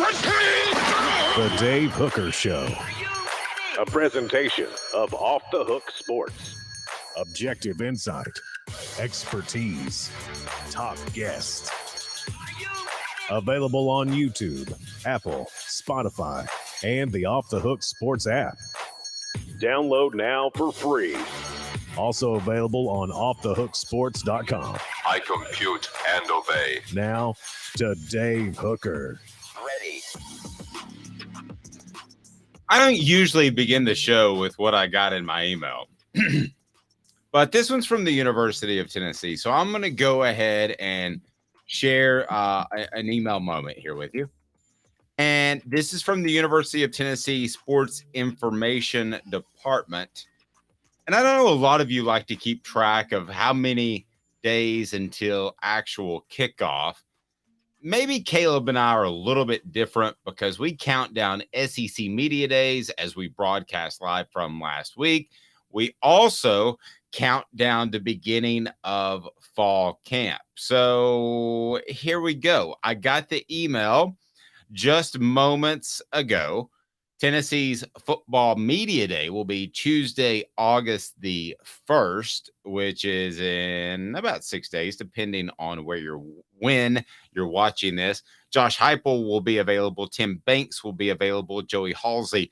The Dave Hooker Show. A presentation of Off the Hook Sports. Objective insight, expertise, top guests. Available on YouTube, Apple, Spotify, and the Off the Hook Sports app. Download now for free. Also available on offthehooksports.com. I compute and obey. Now to Dave Hooker. Ready. I don't usually begin the show with what I got in my email, but this one's from the University of Tennessee. So I'm going to go ahead and share an email moment here with you. And this is from the University of Tennessee Sports Information Department. And I know a lot of you like to keep track of how many days until actual kickoff. Maybe Caleb and I are a little bit different because we count down SEC Media Days as we broadcast live from last week. We also count down the beginning of fall camp. So here we go. I got the email just moments ago. Tennessee's Football Media Day will be Tuesday, August the 1st, which is in about 6 days, depending on when you're watching this. Josh Heupel will be available. Tim Banks will be available. Joey Halsley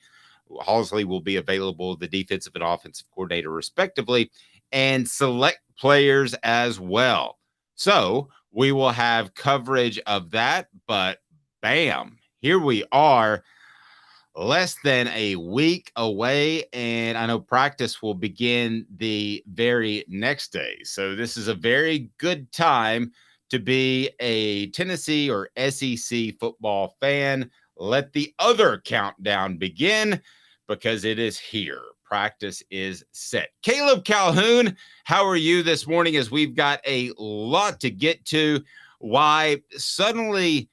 will be available, the defensive and offensive coordinator, respectively, and select players as well. So we will have coverage of that, but bam, here we are. Less than a week away, and I know practice will begin the very next day. So this is a very good time to be a Tennessee or SEC football fan. Let the other countdown begin because it is here. Practice is set. Caleb Calhoun, how are you this morning as we've got a lot to get to? Why suddenly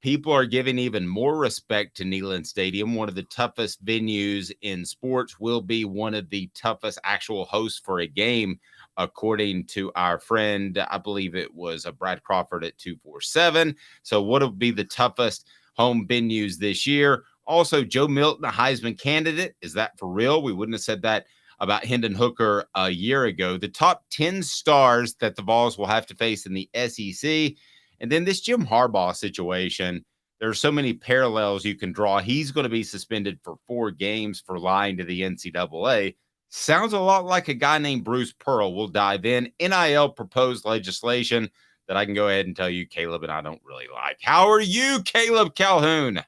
people are giving even more respect to Neyland Stadium. One of the toughest venues in sports, will be one of the toughest actual hosts for a game, according to our friend, I believe it was Brad Crawford at 247. So what will be the toughest home venues this year? Also, Joe Milton, a Heisman candidate. Is that for real? We wouldn't have said that about Hendon Hooker a year ago. The top 10 stars that the Vols will have to face in the SEC. And then this Jim Harbaugh situation, there are so many parallels you can draw. He's going to be suspended for 4 games for lying to the NCAA. Sounds a lot like a guy named Bruce Pearl. We'll dive in. NIL proposed legislation that I can go ahead and tell you Caleb and I don't really like. How are you, Caleb Calhoun?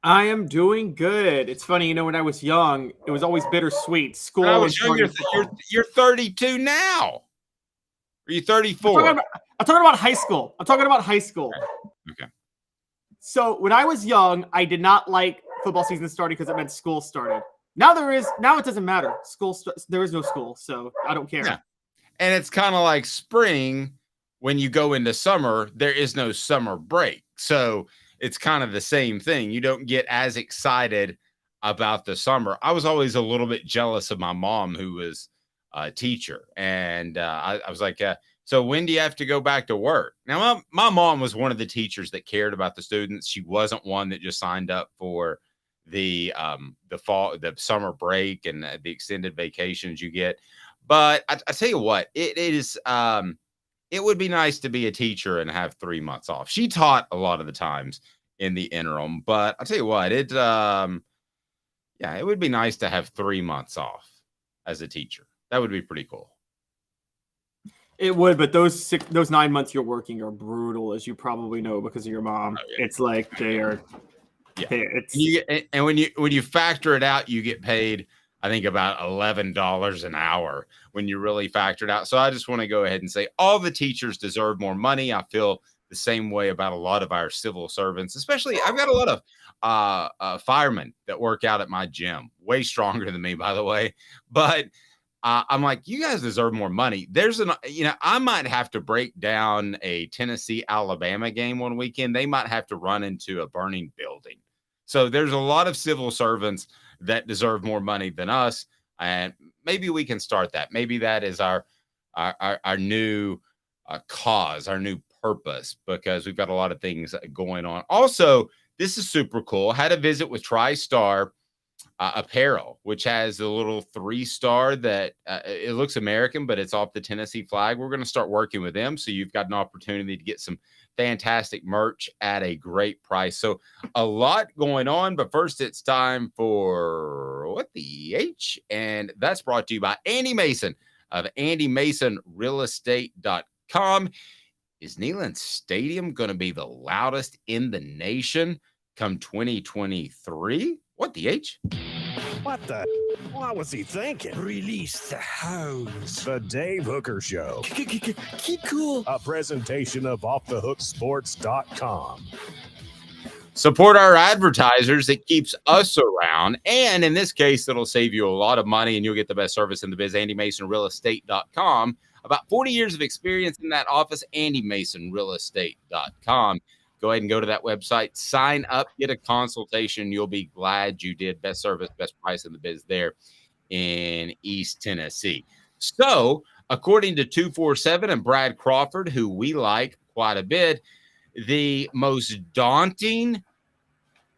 I am doing good. It's funny, when I was young, it was always bittersweet. School. When I was young, you're 32 now. Are you 34? I'm talking about high school. Okay. So when I was young, I did not like football season starting because it meant school started. Now it doesn't matter. There is no school, so I don't care. Yeah. And it's kind of like spring when you go into summer, there is no summer break. So it's kind of the same thing. You don't get as excited about the summer. I was always a little bit jealous of my mom, who was a teacher. And I was like, so when do you have to go back to work? Now, my mom was one of the teachers that cared about the students. She wasn't one that just signed up for the summer break and the extended vacations you get. But I tell you what, it would be nice to be a teacher and have 3 months off. She taught a lot of the times in the interim, but I tell you what, it would be nice to have 3 months off as a teacher. That would be pretty cool. It would, but those 9 months you're working are brutal, as you probably know because of your mom. Oh, yeah. It's like they are. Yeah. And when you factor it out, you get paid, I think, about $11 an hour when you really factor it out. So I just want to go ahead and say all the teachers deserve more money. I feel the same way about a lot of our civil servants, especially I've got a lot of firemen that work out at my gym, way stronger than me, by the way. But I'm like, you guys deserve more money. I might have to break down a Tennessee-Alabama game one weekend. They might have to run into a burning building. So there's a lot of civil servants that deserve more money than us. And maybe we can start that. Maybe that is our new cause, our new purpose because we've got a lot of things going on. Also, this is super cool. I had a visit with TriStar Apparel, which has a little 3-star that it looks American, but it's off the Tennessee flag. We're going to start working with them. So you've got an opportunity to get some fantastic merch at a great price. So a lot going on, but first it's time for What the H? And that's brought to you by Andy Mason of AndyMasonRealEstate.com. Is Neyland Stadium going to be the loudest in the nation come 2023? What the H? What the? What was he thinking? Release the hounds. The Dave Hooker Show, Keep cool. a presentation of OffTheHookSports.com. Support our advertisers. It keeps us around. And in this case, it'll save you a lot of money and you'll get the best service in the biz. AndyMasonRealEstate.com. About 40 years of experience in that office. AndyMasonRealEstate.com. Go ahead and go to that website, sign up, get a consultation. You'll be glad you did. Best service, best price in the biz there in East Tennessee. So, according to 247 and Brad Crawford, who we like quite a bit, the most daunting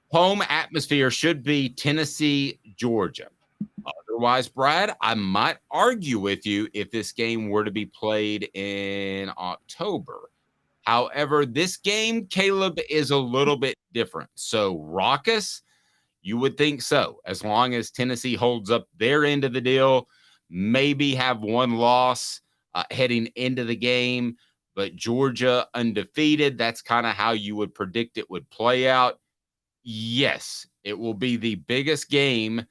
home atmosphere should be Tennessee, Georgia. Otherwise, Brad, I might argue with you if this game were to be played in October. However, this game, Caleb, is a little bit different. So, raucous, you would think so. As long as Tennessee holds up their end of the deal, maybe have one loss heading into the game, but Georgia undefeated. That's kind of how you would predict it would play out. Yes, it will be the biggest game,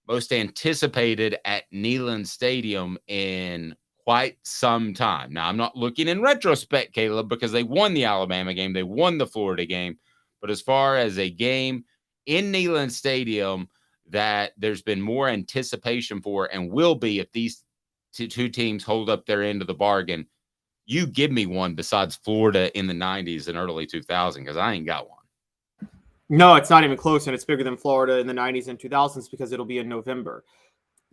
most anticipated at Neyland Stadium in quite some time. Now, I'm not looking in retrospect, Caleb, because they won the Alabama game. They won the Florida game. But as far as a game in Neyland Stadium that there's been more anticipation for and will be if these two teams hold up their end of the bargain, you give me one besides Florida in the 90s and early 2000s because I ain't got one. No, it's not even close, and it's bigger than Florida in the 90s and 2000s because it'll be in November.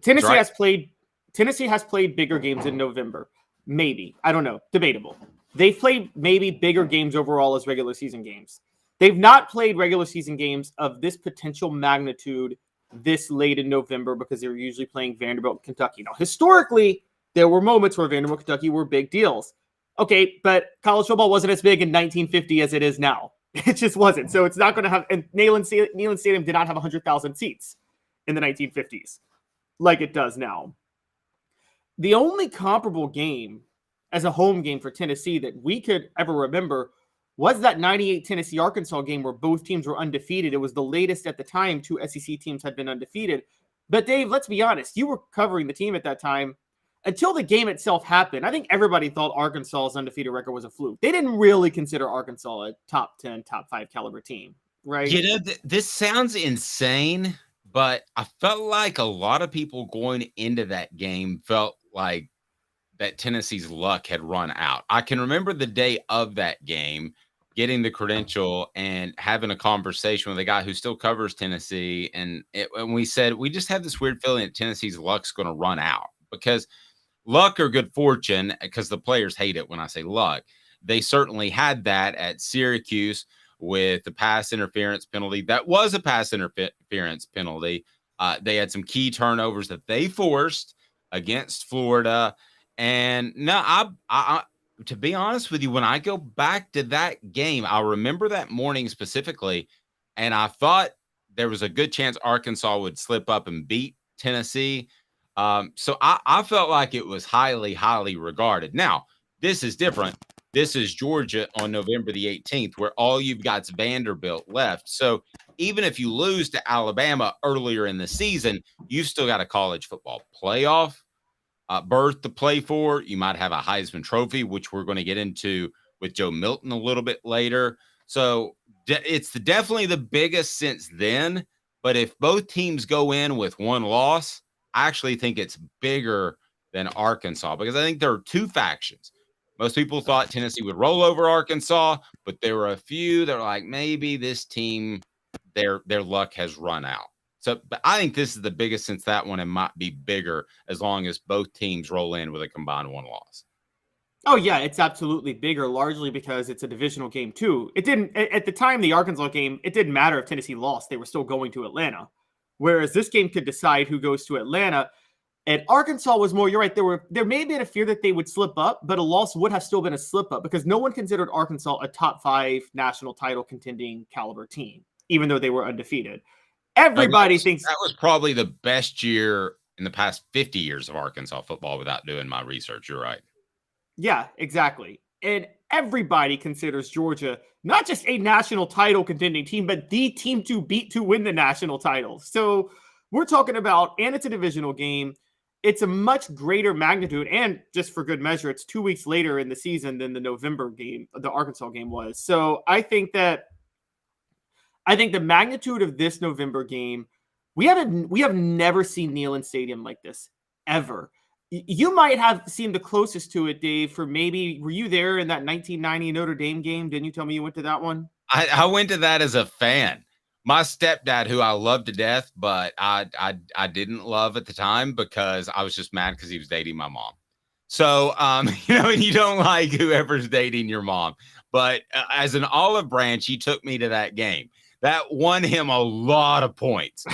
Tennessee has played bigger games in November. Maybe. I don't know. Debatable. They've played maybe bigger games overall as regular season games. They've not played regular season games of this potential magnitude this late in November because they're usually playing Vanderbilt, Kentucky. Now, historically, there were moments where Vanderbilt, Kentucky were big deals. Okay, but college football wasn't as big in 1950 as it is now. It just wasn't. So it's not going to have – and Neyland Stadium did not have 100,000 seats in the 1950s like it does now. The only comparable game as a home game for Tennessee that we could ever remember was that 98 Tennessee-Arkansas game where both teams were undefeated. It was the latest at the time 2 SEC teams had been undefeated. But, Dave, let's be honest. You were covering the team at that time. Until the game itself happened, I think everybody thought Arkansas's undefeated record was a fluke. They didn't really consider Arkansas a top 10, top 5 caliber team, right? You know, this sounds insane, but I felt like a lot of people going into that game felt like that Tennessee's luck had run out. I can remember the day of that game, getting the credential and having a conversation with a guy who still covers Tennessee. And we said, we just have this weird feeling that Tennessee's luck's going to run out because luck or good fortune, because the players hate it when I say luck. They certainly had that at Syracuse with the pass interference penalty. That was a pass interference penalty. They had some key turnovers that they forced against Florida. And no, I to be honest with you, when I go back to that game, I remember that morning specifically, and I thought there was a good chance Arkansas would slip up and beat Tennessee. So I felt like it was highly, highly regarded. Now, this is different. This is Georgia on November the 18th, where all you've got is Vanderbilt left. So even if you lose to Alabama earlier in the season, you've still got a college football playoff berth to play for. You might have a Heisman Trophy, which we're going to get into with Joe Milton a little bit later. So it's definitely the biggest since then. But if both teams go in with one loss, I actually think it's bigger than Arkansas because I think there are two factions. Most people thought Tennessee would roll over Arkansas, but there were a few that were like, maybe this team, their luck has run out. So but I think this is the biggest since that one and might be bigger as long as both teams roll in with a combined one loss. Oh yeah, it's absolutely bigger, largely because it's a divisional game too. It didn't at the time the Arkansas game. It didn't matter if Tennessee lost; they were still going to Atlanta. Whereas this game could decide who goes to Atlanta. And Arkansas was more. You're right. There may have been a fear that they would slip up, but a loss would have still been a slip up because no one considered Arkansas a top 5 national title contending caliber team, even though they were undefeated. Everybody thinks that was probably the best year in the past 50 years of Arkansas football without doing my research. You're right. Yeah, exactly. And everybody considers Georgia not just a national title contending team, but the team to beat to win the national title. So we're talking about, and it's a divisional game. It's a much greater magnitude. And just for good measure, it's 2 weeks later in the season than the November game, the Arkansas game was. So I think the magnitude of this November game, we have never seen Neyland Stadium like this ever. You might have seen the closest to it, Dave, for maybe, were you there in that 1990 Notre Dame game? Didn't you tell me you went to that one? I went to that as a fan. My stepdad, who I love to death, but I didn't love at the time because I was just mad because he was dating my mom. So, and you don't like whoever's dating your mom. But as an olive branch, he took me to that game. That won him a lot of points.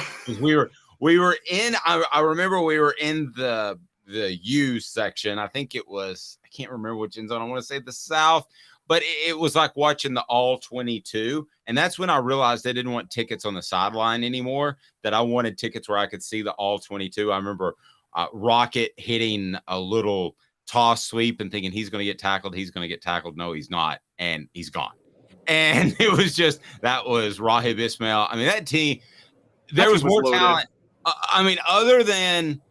We were in, I remember we were in the U section. I think it was, I can't remember which end zone. I want to say the South, but it was like watching the all 22. And that's when I realized they didn't want tickets on the sideline anymore, that I wanted tickets where I could see the all 22. I remember Rocket hitting a little toss sweep and thinking he's going to get tackled. He's going to get tackled. No, he's not. And he's gone. And it was just, that was Rahib Ismail. I mean, that team, there was more talent. Other than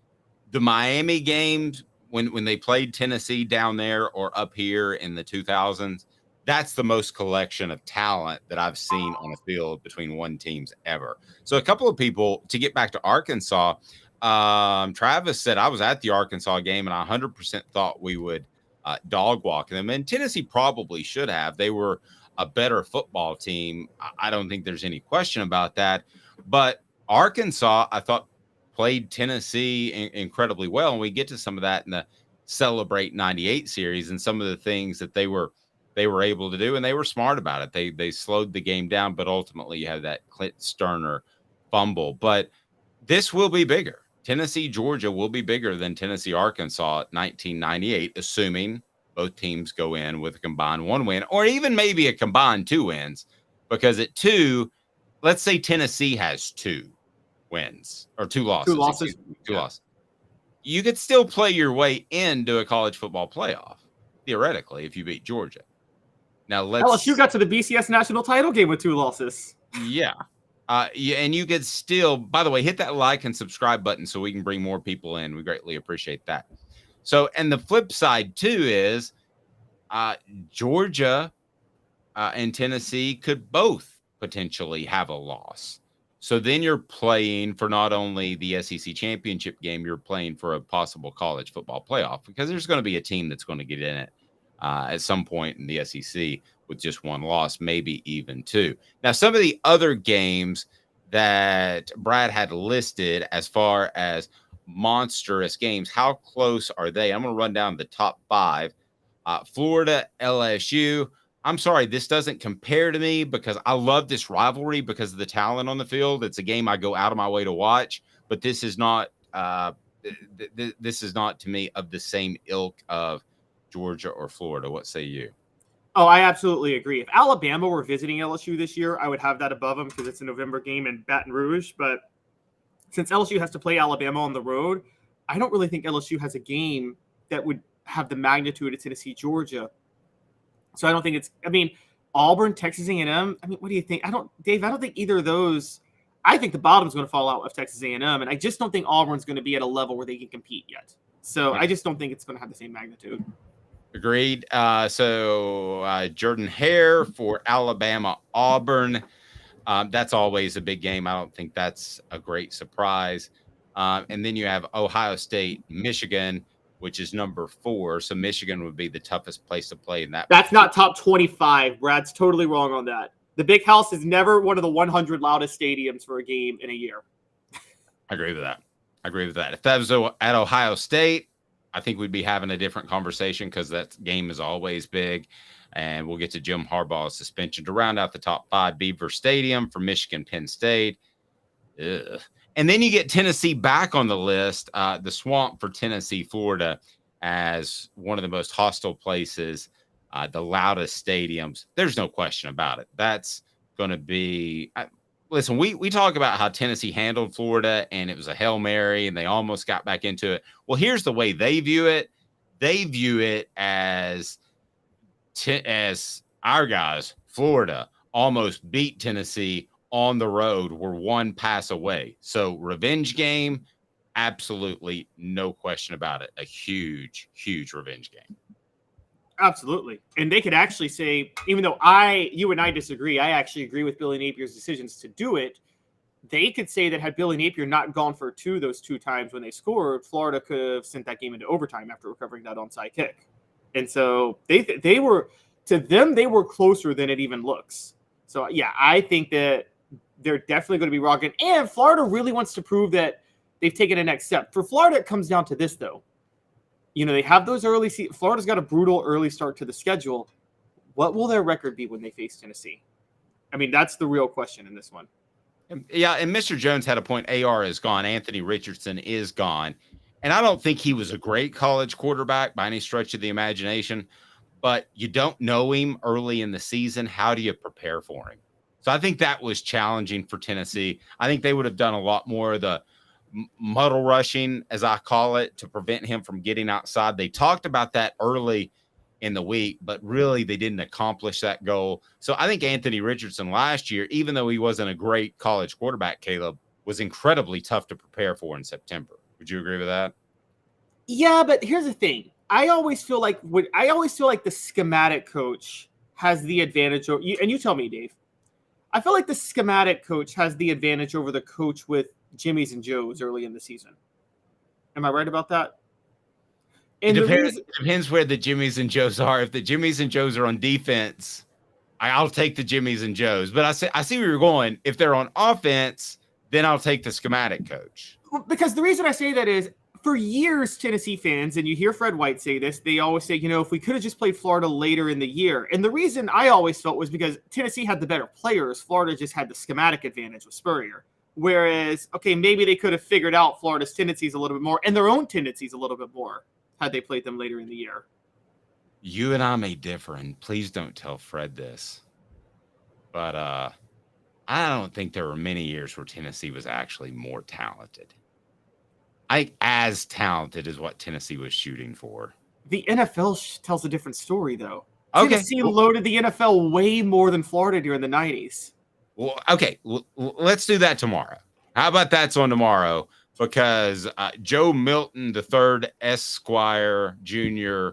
the Miami games when they played Tennessee down there or up here in the 2000s, that's the most collection of talent that I've seen on a field between one teams ever. So a couple of people, to get back to Arkansas, Travis said, I was at the Arkansas game and I 100% thought we would dog walk them. And Tennessee probably should have. They were a better football team. I don't think there's any question about that. But Arkansas, I thought, played Tennessee incredibly well. And we get to some of that in the Celebrate 98 series and some of the things that they were able to do. And they were smart about it. They slowed the game down, but ultimately you have that Clint Sterner fumble. But this will be bigger. Tennessee, Georgia will be bigger than Tennessee, Arkansas at 1998, assuming both teams go in with a combined 1 win, or even maybe a combined 2 wins, because at 2, let's say Tennessee has 2 wins or 2 losses. 2 losses. You could still play your way into a college football playoff, theoretically, if you beat Georgia. Now LSU got to the BCS national title game with 2 losses. Yeah. And you could still, by the way, hit that like and subscribe button so we can bring more people in. We greatly appreciate that. So, and the flip side too is Georgia and Tennessee could both potentially have a loss. So then you're playing for not only the SEC championship game, you're playing for a possible college football playoff, because there's going to be a team that's going to get in it at some point in the SEC with just 1 loss, maybe even 2. Now, some of the other games that Brad had listed as far as monstrous games, how close are they? I'm going to run down the top 5. Florida, LSU. I'm sorry, this doesn't compare to me because I love this rivalry because of the talent on the field. It's a game I go out of my way to watch, but this is not this is not to me of the same ilk of Georgia or Florida. What say you? Oh, I absolutely agree. If Alabama were visiting LSU this year, I would have that above them because it's a November game in Baton Rouge. But since LSU has to play Alabama on the road, I don't really think LSU has a game that would have the magnitude of Tennessee, Georgia. So I don't think Auburn, Texas A&M. What do you think? Dave, I don't think either of those. I think the bottom's going to fall out of Texas A&M, and I just don't think Auburn's going to be at a level where they can compete yet. So I just don't think it's going to have the same magnitude. Agreed. So Jordan Hare for Alabama, Auburn. That's always a big game. I don't think that's a great surprise. And then you have Ohio State, Michigan, which is number 4. So Michigan would be the toughest place to play in that. That's not top 25. Brad's totally wrong on that. The Big House is never one of the 100 loudest stadiums for a game in a year. I agree with that. If that was at Ohio State, I think we'd be having a different conversation because that game is always big. And we'll get to Jim Harbaugh's suspension to round out the top 5. Beaver Stadium for Michigan, Penn State. Ugh. And then you get Tennessee back on the list, the Swamp for Tennessee, Florida, as one of the most hostile places, the loudest stadiums. There's no question about it. That's going to be listen, we talk about how Tennessee handled Florida and it was a Hail Mary and they almost got back into it. Well, here's the way they view it. They view it as our guys, Florida, almost beat Tennessee on the road. We're one pass away. So revenge game, absolutely no question about it. A huge, huge revenge game. Absolutely. And they could actually say, even though you and I disagree, I actually agree with Billy Napier's decisions to do it. They could say that had Billy Napier not gone for those two times when they scored, Florida could have sent that game into overtime after recovering that onside kick. And so they were, to them, they were closer than it even looks. So, yeah, I think that they're definitely going to be rocking. And Florida really wants to prove that they've taken a next step. For Florida, it comes down to this, though. You know, they have those Florida's got a brutal early start to the schedule. What will their record be when they face Tennessee? I mean, that's the real question in this one. Yeah, and Mr. Jones had a point. AR is gone. Anthony Richardson is gone. And I don't think he was a great college quarterback by any stretch of the imagination, but you don't know him early in the season. How do you prepare for him? So I think that was challenging for Tennessee. I think they would have done a lot more of the muddle rushing, as I call it, to prevent him from getting outside. They talked about that early in the week, but really they didn't accomplish that goal. So I think Anthony Richardson last year, even though he wasn't a great college quarterback, Caleb, was incredibly tough to prepare for in September. Would you agree with that? Yeah, but here's the thing. I always feel like the schematic coach has the advantage over you, and you tell me, Dave. I feel like the schematic coach has the advantage over the coach with Jimmy's and Joe's early in the season. Am I right about that? And it depends where the Jimmy's and Joe's are. If the Jimmy's and Joe's are on defense, I'll take the Jimmy's and Joe's. But I see where you're going. If they're on offense, then I'll take the schematic coach. Because the reason I say that is, for years, Tennessee fans, and you hear Fred White say this, they always say, if we could have just played Florida later in the year. And the reason I always felt was because Tennessee had the better players. Florida just had the schematic advantage with Spurrier. Whereas, okay, maybe they could have figured out Florida's tendencies a little bit more and their own tendencies a little bit more had they played them later in the year. You and I may differ, and please don't tell Fred this. But I don't think there were many years where Tennessee was actually more talented. As talented as what Tennessee was shooting for. The NFL tells a different story, though. Okay. Tennessee loaded the NFL way more than Florida during the 90s. Well, okay, let's do that tomorrow. How about that's on tomorrow? Because Joe Milton III, Esquire Jr.,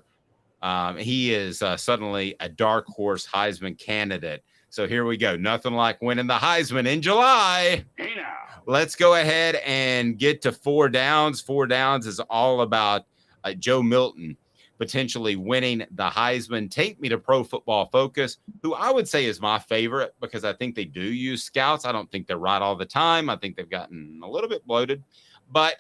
he is suddenly a dark horse Heisman candidate. So here we go. Nothing like winning the Heisman in July. Hey now. Let's go ahead and get to 4 downs. 4 downs is all about Joe Milton potentially winning the Heisman. Take me to Pro Football Focus, who I would say is my favorite because I think they do use scouts. I don't think they're right all the time. I think they've gotten a little bit bloated. But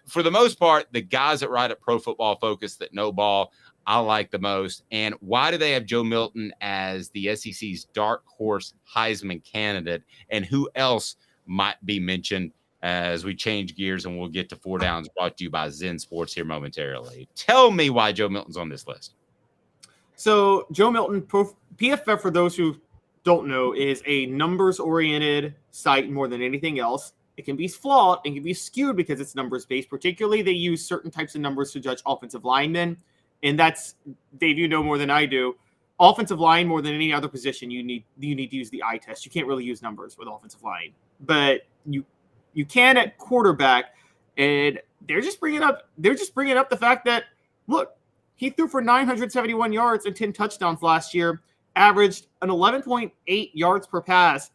for the most part, the guys that write at Pro Football Focus that know ball, I like the most. And why do they have Joe Milton as the SEC's dark horse Heisman candidate? And who else might be mentioned as we change gears, and we'll get to 4 downs, brought to you by Zen Sports here momentarily. Tell me why Joe Milton's on this list. So Joe Milton, PFF, for those who don't know, is a numbers-oriented site more than anything else. It can be flawed and can be skewed because it's numbers-based. Particularly, they use certain types of numbers to judge offensive linemen. And that's, Dave, you know more than I do. Offensive line, more than any other position, you need to use the eye test. You can't really use numbers with offensive line. But you can at quarterback, and they're just bringing up the fact that, look, he threw for 971 yards and 10 touchdowns last year, averaged an 11.8 yards per pass,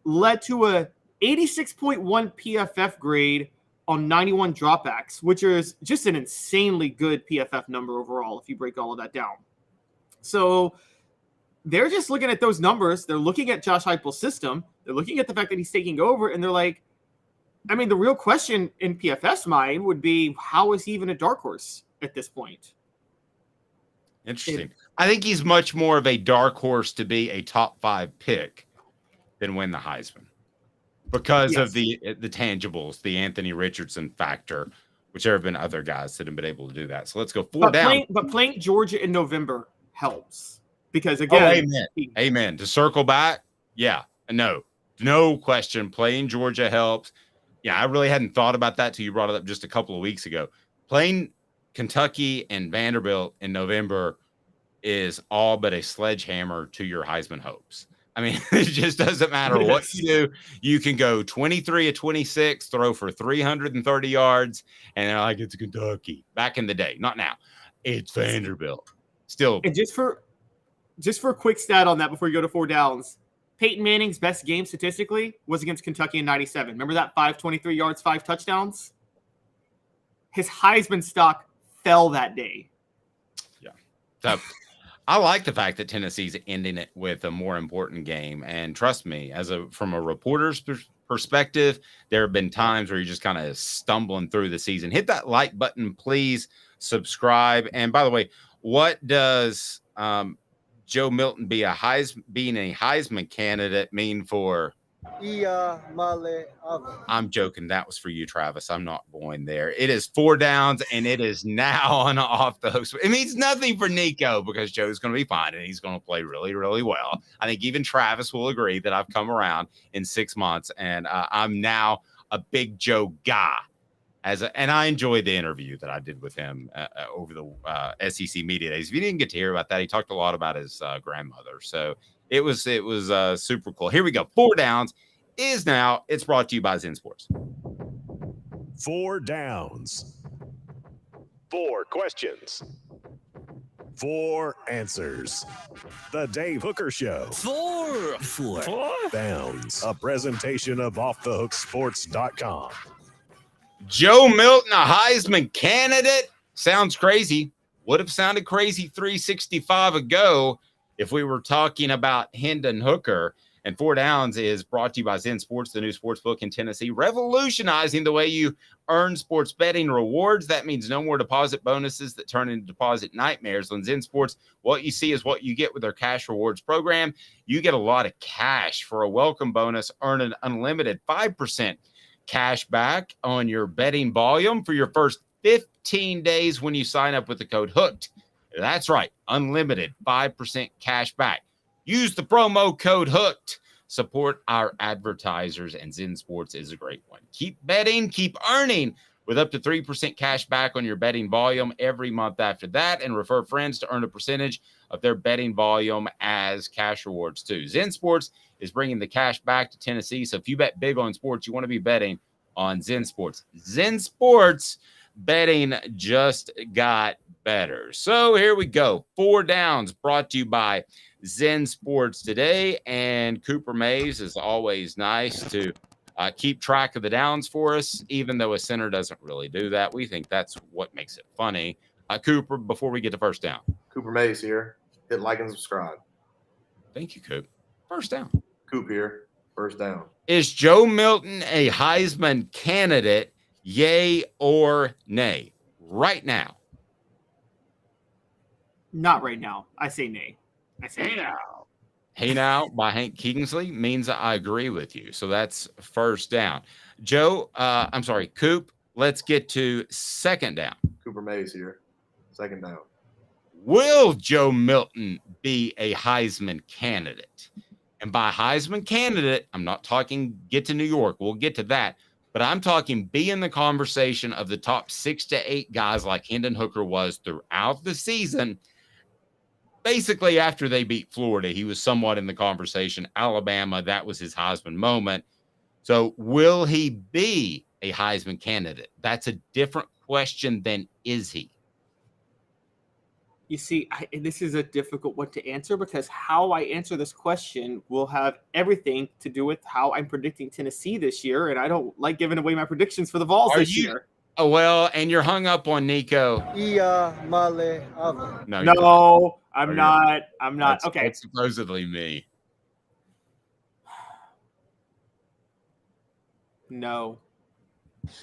led to a 86.1 PFF grade on 91 dropbacks, which is just an insanely good PFF number overall if you break all of that down. So they're just looking at those numbers. They're looking at Josh Heupel's system. They're looking at the fact that he's taking over, and they're like, I mean, the real question in PFF's mind would be, how is he even a dark horse? at this point. Interesting. I think he's much more of a dark horse to be a top 5 pick than win the Heisman because of the tangibles, the Anthony Richardson factor, which there have been other guys that have been able to do that. So let's go 4 down. But playing Georgia in November helps because, again, amen. To circle back, no question. Playing Georgia helps. Yeah, I really hadn't thought about that till you brought it up just a couple of weeks ago. Playing Kentucky and Vanderbilt in November is all but a sledgehammer to your Heisman hopes. I mean, it just doesn't matter what you do. You can go 23 of 26, throw for 330 yards, and they're like, it's Kentucky. Back in the day, not now. It's Vanderbilt. Still. And just for a quick stat on that before you go to 4 downs, Peyton Manning's best game statistically was against Kentucky in 97. Remember that 523 yards, 5 touchdowns? His Heisman stock fell that day. Yeah. So I like the fact that Tennessee's ending it with a more important game. And trust me, from a reporter's perspective, there have been times where you're just kind of stumbling through the season. Hit that like button, please. Subscribe. And by the way, what does Joe Milton being a Heisman candidate mean for? I'm joking. That was for you, Travis. I'm not going there. It is 4 downs, and it is now on off the hooks. It means nothing for Nico because Joe's going to be fine, and he's going to play really, really well. I think even Travis will agree that I've come around in 6 months, and I'm now a big Joe guy. And I enjoyed the interview that I did with him over the SEC Media Days. If you didn't get to hear about that, he talked a lot about his grandmother. So it was super cool. Here we go. 4 downs is now. It's brought to you by Zen Sports. 4 downs. 4 questions. 4 answers. The Dave Hooker Show. 4 downs. A presentation of offthehooksports.com. Joe Milton, a Heisman candidate. Sounds crazy. Would have sounded crazy 365 ago if we were talking about Hendon Hooker. And 4 downs is brought to you by Zen Sports, the new sports book in Tennessee, revolutionizing the way you earn sports betting rewards. That means no more deposit bonuses that turn into deposit nightmares. On Zen Sports, what you see is what you get with their cash rewards program. You get a lot of cash for a welcome bonus, earn an unlimited 5% cash back on your betting volume for your first 15 days when you sign up with the code HOOKED. That's right, unlimited 5% cash back. Use the promo code HOOKED. Support our advertisers, and Zen Sports is a great one. Keep betting, keep earning with up to 3% cash back on your betting volume every month after that, and refer friends to earn a percentage of their betting volume as cash rewards too. Zen Sports is bringing the cash back to Tennessee, so if you bet big on sports, you want to be betting on Zen Sports. Zen Sports betting just got better. So here we go. 4 downs brought to you by Zen Sports today, and Cooper Mays is always nice to keep track of the downs for us, even though a center doesn't really do that. We think that's what makes it funny. Cooper, before we get to first down. Cooper Mays here. Hit like and subscribe. Thank you, Coop. First down. Coop here. First down. Is Joe Milton a Heisman candidate, yay or nay? Right now. Not right now. I say nay. I say nay now. Hey Now by Hank Kingsley means I agree with you. So that's first down. Coop, let's get to second down. Cooper Mays here. Second down. Will Joe Milton be a Heisman candidate? And by Heisman candidate, I'm not talking get to New York. We'll get to that. But I'm talking be in the conversation of the top 6 to 8 guys like Hendon Hooker was throughout the season. Basically, after they beat Florida, he was somewhat in the conversation. Alabama, that was his Heisman moment. So will he be a Heisman candidate? That's a different question than is he? You see, this is a difficult one to answer because how I answer this question will have everything to do with how I'm predicting Tennessee this year, and I don't like giving away my predictions for the Vols this year. Oh, well, and you're hung up on Nico. No, I'm not. Okay. That's supposedly me. No.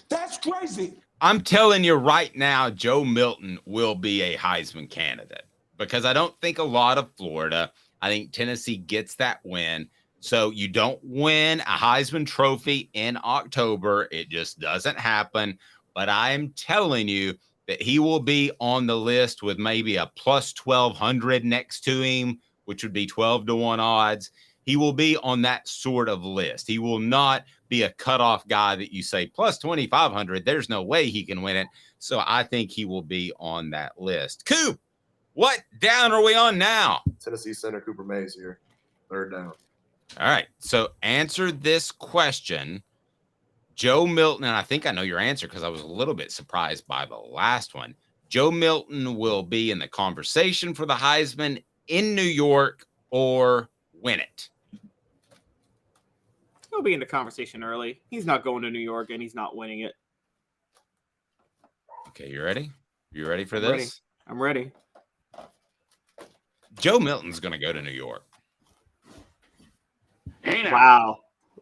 That's crazy. I'm telling you right now, Joe Milton will be a Heisman candidate because I don't think a lot of Florida. I think Tennessee gets that win. So you don't win a Heisman Trophy in October. It just doesn't happen. But I am telling you that he will be on the list with maybe a plus 1,200 next to him, which would be 12-1 odds. He will be on that sort of list. He will not be a cutoff guy that you say plus 2,500. There's no way he can win it. So I think he will be on that list. Coop, what down are we on now? Tennessee center Cooper Mays here. Third down. All right. So answer this question. Joe Milton, and I think I know your answer because I was a little bit surprised by the last one. Joe Milton will be in the conversation for the Heisman in New York or win it. He'll be in the conversation early. He's not going to New York, and he's not winning it. Okay, you ready? You ready for this? I'm ready. Joe Milton's going to go to New York. Wow.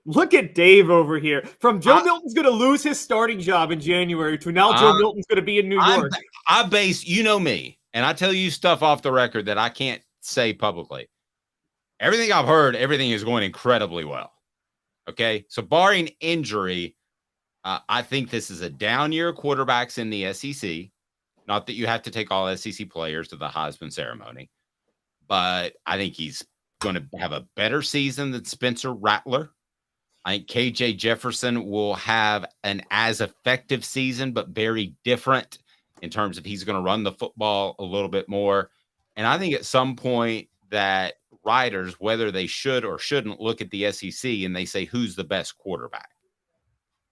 Look at Dave over here. From Joe Milton's going to lose his starting job in January to now Joe Milton's going to be in New York. I base, you know me, and I tell you stuff off the record that I can't say publicly. Everything I've heard, everything is going incredibly well. Okay, so barring injury, I think this is a down year of quarterbacks in the SEC. Not that you have to take all SEC players to the Heisman ceremony, but I think he's going to have a better season than Spencer Rattler. I think KJ Jefferson will have an as effective season, but very different in terms of he's going to run the football a little bit more. And I think at some point that writers, whether they should or shouldn't, look at the SEC and they say, who's the best quarterback?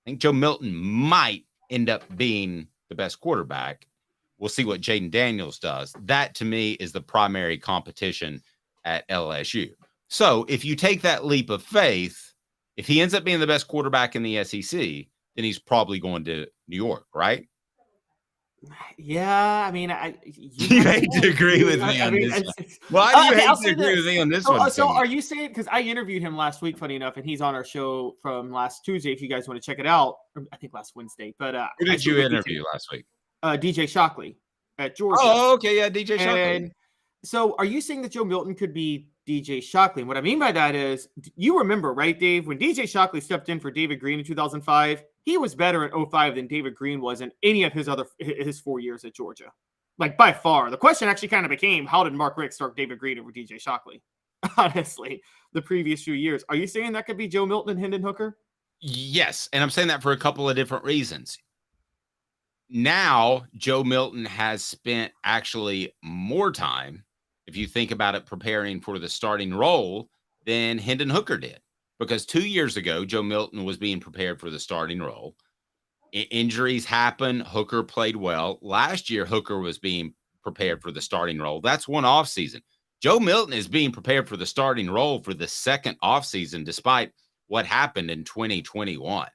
I think Joe Milton might end up being the best quarterback. We'll see what Jaden Daniels does. That, to me, is the primary competition at LSU. So if you take that leap of faith, if he ends up being the best quarterback in the SEC, then he's probably going to New York, right? Yeah, I mean, you hate to agree with me on this one. Why do you hate to agree with me on this one? So are you saying, because I interviewed him last week, funny enough, and he's on our show from last Tuesday, if you guys want to check it out, or I think last Wednesday. But who did you interview last week? DJ Shockley at Georgia. Oh, okay, yeah, DJ Shockley. And so are you saying that Joe Milton could be DJ Shockley? And what I mean by that is, you remember, right, Dave, when DJ Shockley stepped in for David Green in 2005, he was better in 2005 than David Green was in any of his 4 years at Georgia. Like, by far. The question actually kind of became, how did Mark Richt start David Green over DJ Shockley? Honestly, the previous few years. Are you saying that could be Joe Milton and Hendon Hooker? Yes, and I'm saying that for a couple of different reasons. Now, Joe Milton has spent actually more time, if you think about it, preparing for the starting role than Hendon Hooker did. Because 2 years ago, Joe Milton was being prepared for the starting role. Injuries happen. Hooker played well. Last year, Hooker was being prepared for the starting role. That's one offseason. Joe Milton is being prepared for the starting role for the second offseason, despite what happened in 2021.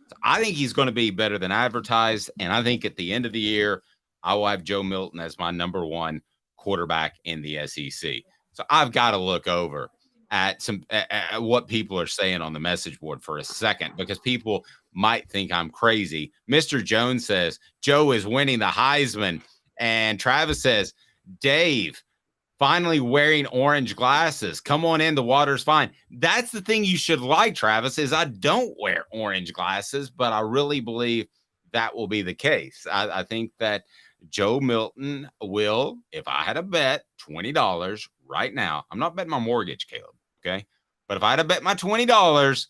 So I think he's going to be better than advertised. And I think at the end of the year, I will have Joe Milton as my number one quarterback in the SEC. So I've got to look over at what people are saying on the message board for a second, because people might think I'm crazy. Mr. Jones says Joe is winning the Heisman, and Travis says Dave finally wearing orange glasses. Come on in, the water's fine. That's the thing you should like, Travis, is I don't wear orange glasses, but I really believe that will be the case. I think that Joe Milton will, if I had a bet $20 right now, I'm not betting my mortgage, Caleb, okay? But if I had to bet my $20,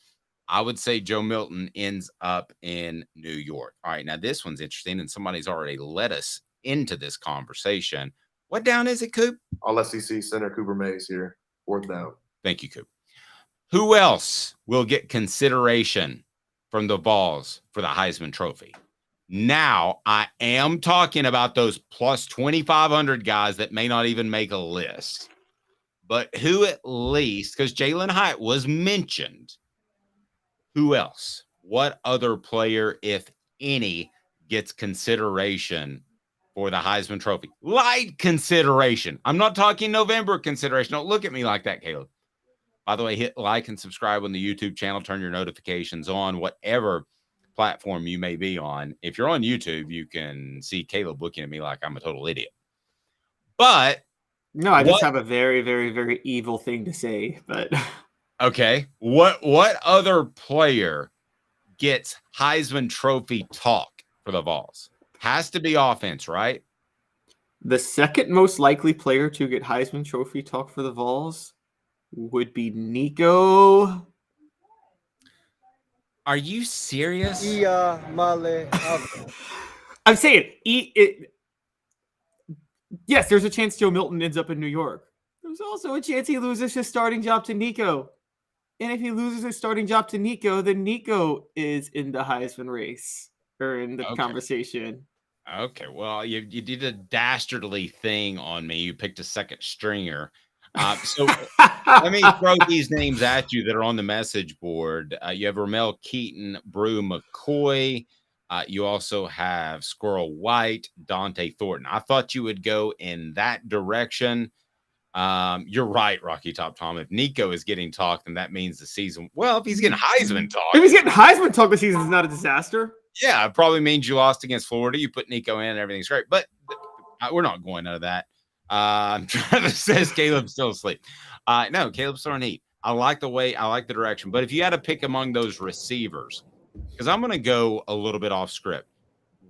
I would say Joe Milton ends up in New York. All right, now this one's interesting, and somebody's already led us into this conversation. What down is it, Coop? All SEC center Cooper Mays here. Fourth down. Thank you, Coop. Who else will get consideration from the Vols for the Heisman Trophy? Now, I am talking about those plus 2,500 guys that may not even make a list. But who at least, because Jalen Hyatt was mentioned, who else? What other player, if any, gets consideration for the Heisman Trophy? Light consideration. I'm not talking November consideration. Don't look at me like that, Caleb. By the way, hit like and subscribe on the YouTube channel. Turn your notifications on, whatever platform you may be on. If you're on YouTube, you can see Caleb looking at me like I'm a total idiot. But no, I just have a very, very, very evil thing to say. But okay, what other player gets Heisman Trophy talk for the Vols? Has to be offense, right? The second most likely player to get Heisman Trophy talk for the Vols would be Nico. Are you serious? I'm saying yes, there's a chance Joe Milton ends up in New York. There's also a chance he loses his starting job to Nico. And if he loses his starting job to Nico, then Nico is in the Heisman race or in the conversation. Okay, well, you did a dastardly thing on me. You picked a second stringer. So let me throw these names at you that are on the message board. You have Ramel Keaton, Brew McCoy. You also have Squirrel White, Dante Thornton. I thought you would go in that direction. You're right, Rocky Top Tom. If Nico is getting talk, then that means the season. Well, if he's getting Heisman talk. If he's getting Heisman talk, the season is not a disaster. Yeah, it probably means you lost against Florida. You put Nico in and everything's great. But we're not going into that. Travis says Caleb's still asleep. No, Caleb's throwing heat. I like the direction. But if you had to pick among those receivers, because I'm going to go a little bit off script.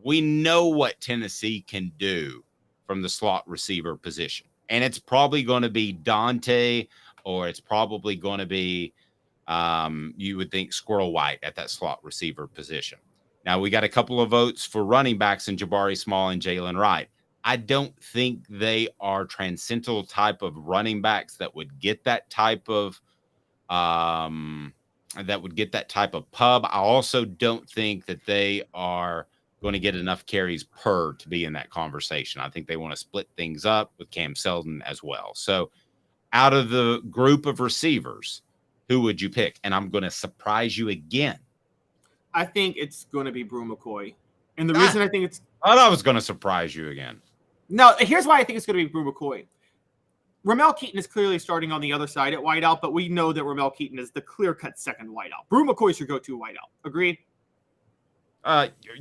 We know what Tennessee can do from the slot receiver position. And it's probably going to be Dante, or it's probably going to be, you would think, Squirrel White at that slot receiver position. Now, we got a couple of votes for running backs in Jabari Small and Jalen Wright. I don't think they are transcendental type of running backs that would get that type of pub. I also don't think that they are going to get enough carries per to be in that conversation. I think they want to split things up with Cam Selden as well. So out of the group of receivers, who would you pick? And I'm going to surprise you again. I think it's going to be Brew McCoy. And the reason I think it's... I thought I was going to surprise you again. No, here's why I think it's going to be Brew McCoy. Ramel Keaton is clearly starting on the other side at wideout, but we know that Ramel Keaton is the clear-cut second wideout. Brew McCoy is your go-to wideout. Agreed?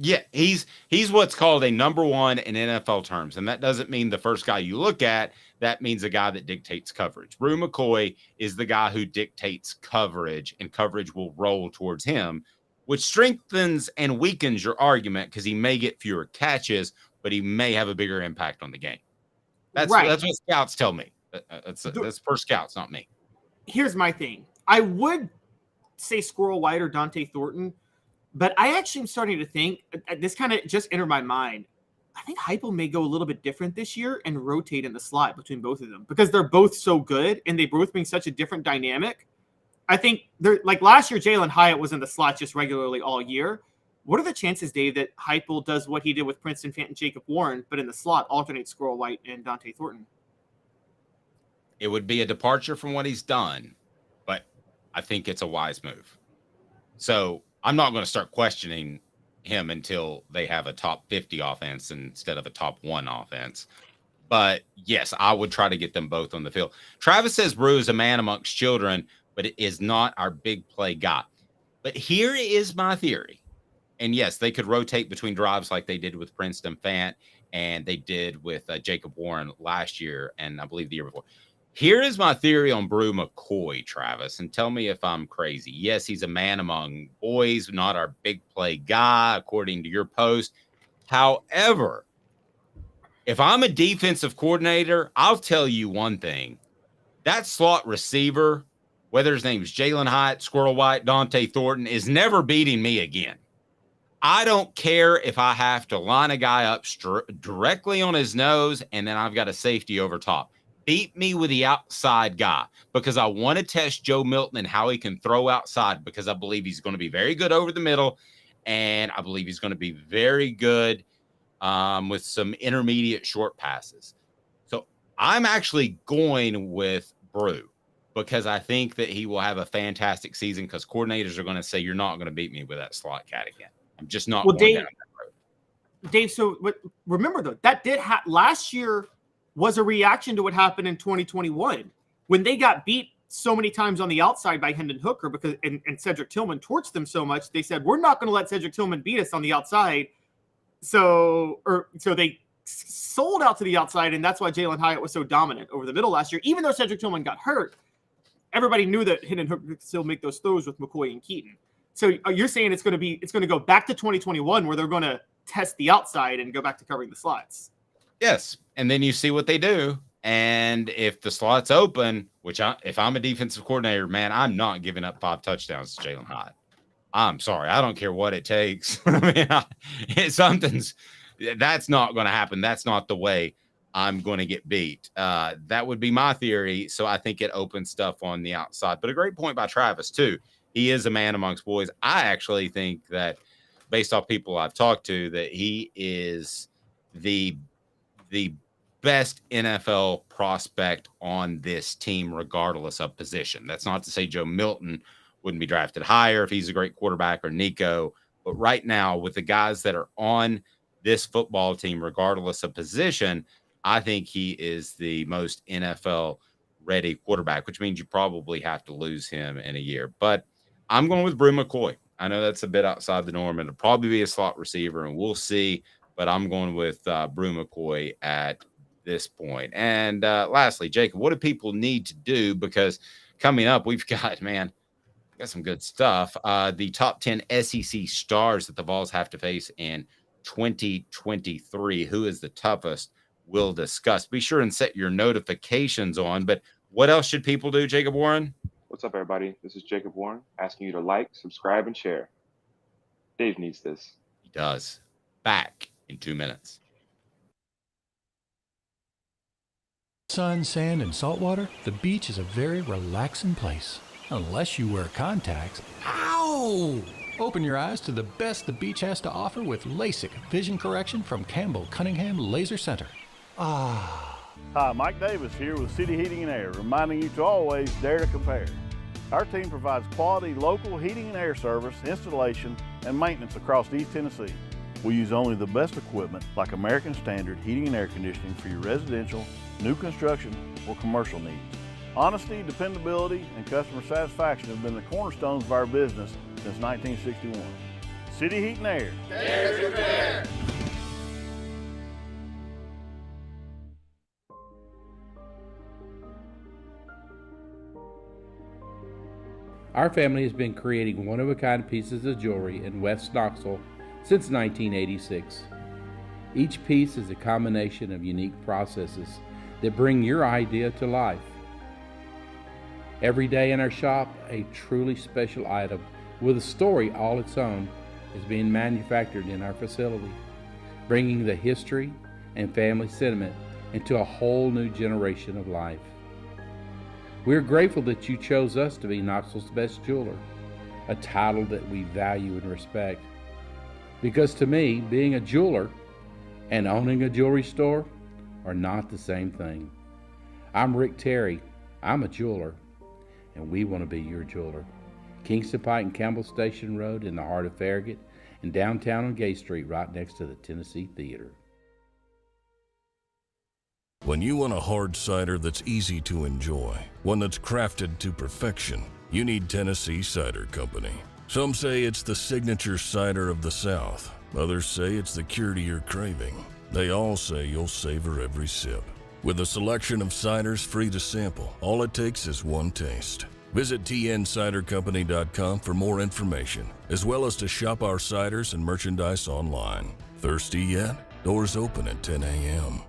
Yeah, he's what's called a number one in NFL terms, and that doesn't mean the first guy you look at. That means a guy that dictates coverage. Brew McCoy is the guy who dictates coverage, and coverage will roll towards him, which strengthens and weakens your argument because he may get fewer catches, but he may have a bigger impact on the game. That's what scouts tell me. That's per scouts, not me. Here's my thing. I would say Squirrel White or Dante Thornton, but I actually am starting to think, this kind of just entered my mind, I think Heupel may go a little bit different this year and rotate in the slot between both of them because they're both so good and they both bring such a different dynamic. I think they're like last year, Jalen Hyatt was in the slot just regularly all year. What are the chances, Dave, that Heupel does what he did with Princeton Fant and Jacob Warren, but in the slot alternates Squirrel White and Dante Thornton? It would be a departure from what he's done, but I think it's a wise move. So I'm not going to start questioning him until they have a top 50 offense instead of a top 1 offense. But yes, I would try to get them both on the field. Travis says Brew is a man amongst children, but it is not our big play guy. But here is my theory. And yes, they could rotate between drives like they did with Princeton Fant and they did with Jacob Warren last year and I believe the year before. Here is my theory on Brew McCoy, Travis, and tell me if I'm crazy. Yes, he's a man among boys, not our big play guy, according to your post. However, if I'm a defensive coordinator, I'll tell you one thing. That slot receiver, whether his name's Jalen Hyatt, Squirrel White, Dante Thornton, is never beating me again. I don't care if I have to line a guy up directly on his nose and then I've got a safety over top. Beat me with the outside guy because I want to test Joe Milton and how he can throw outside because I believe he's going to be very good over the middle and I believe he's going to be very good with some intermediate short passes. So I'm actually going with Brew because I think that he will have a fantastic season because coordinators are going to say, you're not going to beat me with that slot cat again. I'm just not going down that road. Dave, so remember, though, that did last year was a reaction to what happened in 2021 when they got beat so many times on the outside by Hendon Hooker and Cedric Tillman torched them so much, they said, we're not going to let Cedric Tillman beat us on the outside. So they sold out to the outside, and that's why Jalen Hyatt was so dominant over the middle last year. Even though Cedric Tillman got hurt, everybody knew that Hendon Hooker could still make those throws with McCoy and Keaton. So you're saying it's going to go back to 2021 where they're going to test the outside and go back to covering the slots. Yes, and then you see what they do. And if the slot's open, if I'm a defensive coordinator, man, I'm not giving up 5 touchdowns to Jalen Hyatt. I'm sorry. I don't care what it takes. I mean, that's not going to happen. That's not the way I'm going to get beat. That would be my theory. So I think it opens stuff on the outside. But a great point by Travis, too. He is a man amongst boys. I actually think that based off people I've talked to, that he is the best NFL prospect on this team, regardless of position. That's not to say Joe Milton wouldn't be drafted higher if he's a great quarterback, or Nico. But right now, with the guys that are on this football team, regardless of position, I think he is the most NFL-ready quarterback, which means you probably have to lose him in a year. But I'm going with Brew McCoy. I know that's a bit outside the norm. It'll probably be a slot receiver, and we'll see. But I'm going with Brew McCoy at this point. And lastly, Jacob, what do people need to do? Because coming up, we've got some good stuff. The top 10 SEC stars that the Vols have to face in 2023. Who is the toughest? We'll discuss. Be sure and set your notifications on. But what else should people do, Jacob Warren? What's up, everybody? This is Jacob Warren asking you to like, subscribe, and share. Dave needs this. He does. Back in 2 minutes. Sun, sand, and salt water, the beach is a very relaxing place. Unless you wear contacts. Ow! Open your eyes to the best the beach has to offer with LASIK vision correction from Campbell Cunningham Laser Center. Ah. Hi, Mike Davis here with City Heating and Air, reminding you to always dare to compare. Our team provides quality local heating and air service, installation, and maintenance across East Tennessee. We use only the best equipment like American Standard heating and air conditioning for your residential, new construction, or commercial needs. Honesty, dependability, and customer satisfaction have been the cornerstones of our business since 1961. City Heat and Air. Dare to compare. Our family has been creating one-of-a-kind pieces of jewelry in West Knoxville since 1986. Each piece is a combination of unique processes that bring your idea to life. Every day in our shop, a truly special item with a story all its own is being manufactured in our facility, bringing the history and family sentiment into a whole new generation of life. We're grateful that you chose us to be Knoxville's best jeweler, a title that we value and respect. Because to me, being a jeweler and owning a jewelry store are not the same thing. I'm Rick Terry. I'm a jeweler, and we want to be your jeweler. Kingston Pike and Campbell Station Road in the heart of Farragut, and downtown on Gay Street right next to the Tennessee Theater. When you want a hard cider that's easy to enjoy, one that's crafted to perfection, you need Tennessee Cider Company. Some say it's the signature cider of the South. Others say it's the cure to your craving. They all say you'll savor every sip. With a selection of ciders free to sample, all it takes is one taste. Visit tncidercompany.com for more information, as well as to shop our ciders and merchandise online. Thirsty yet? Doors open at 10 a.m.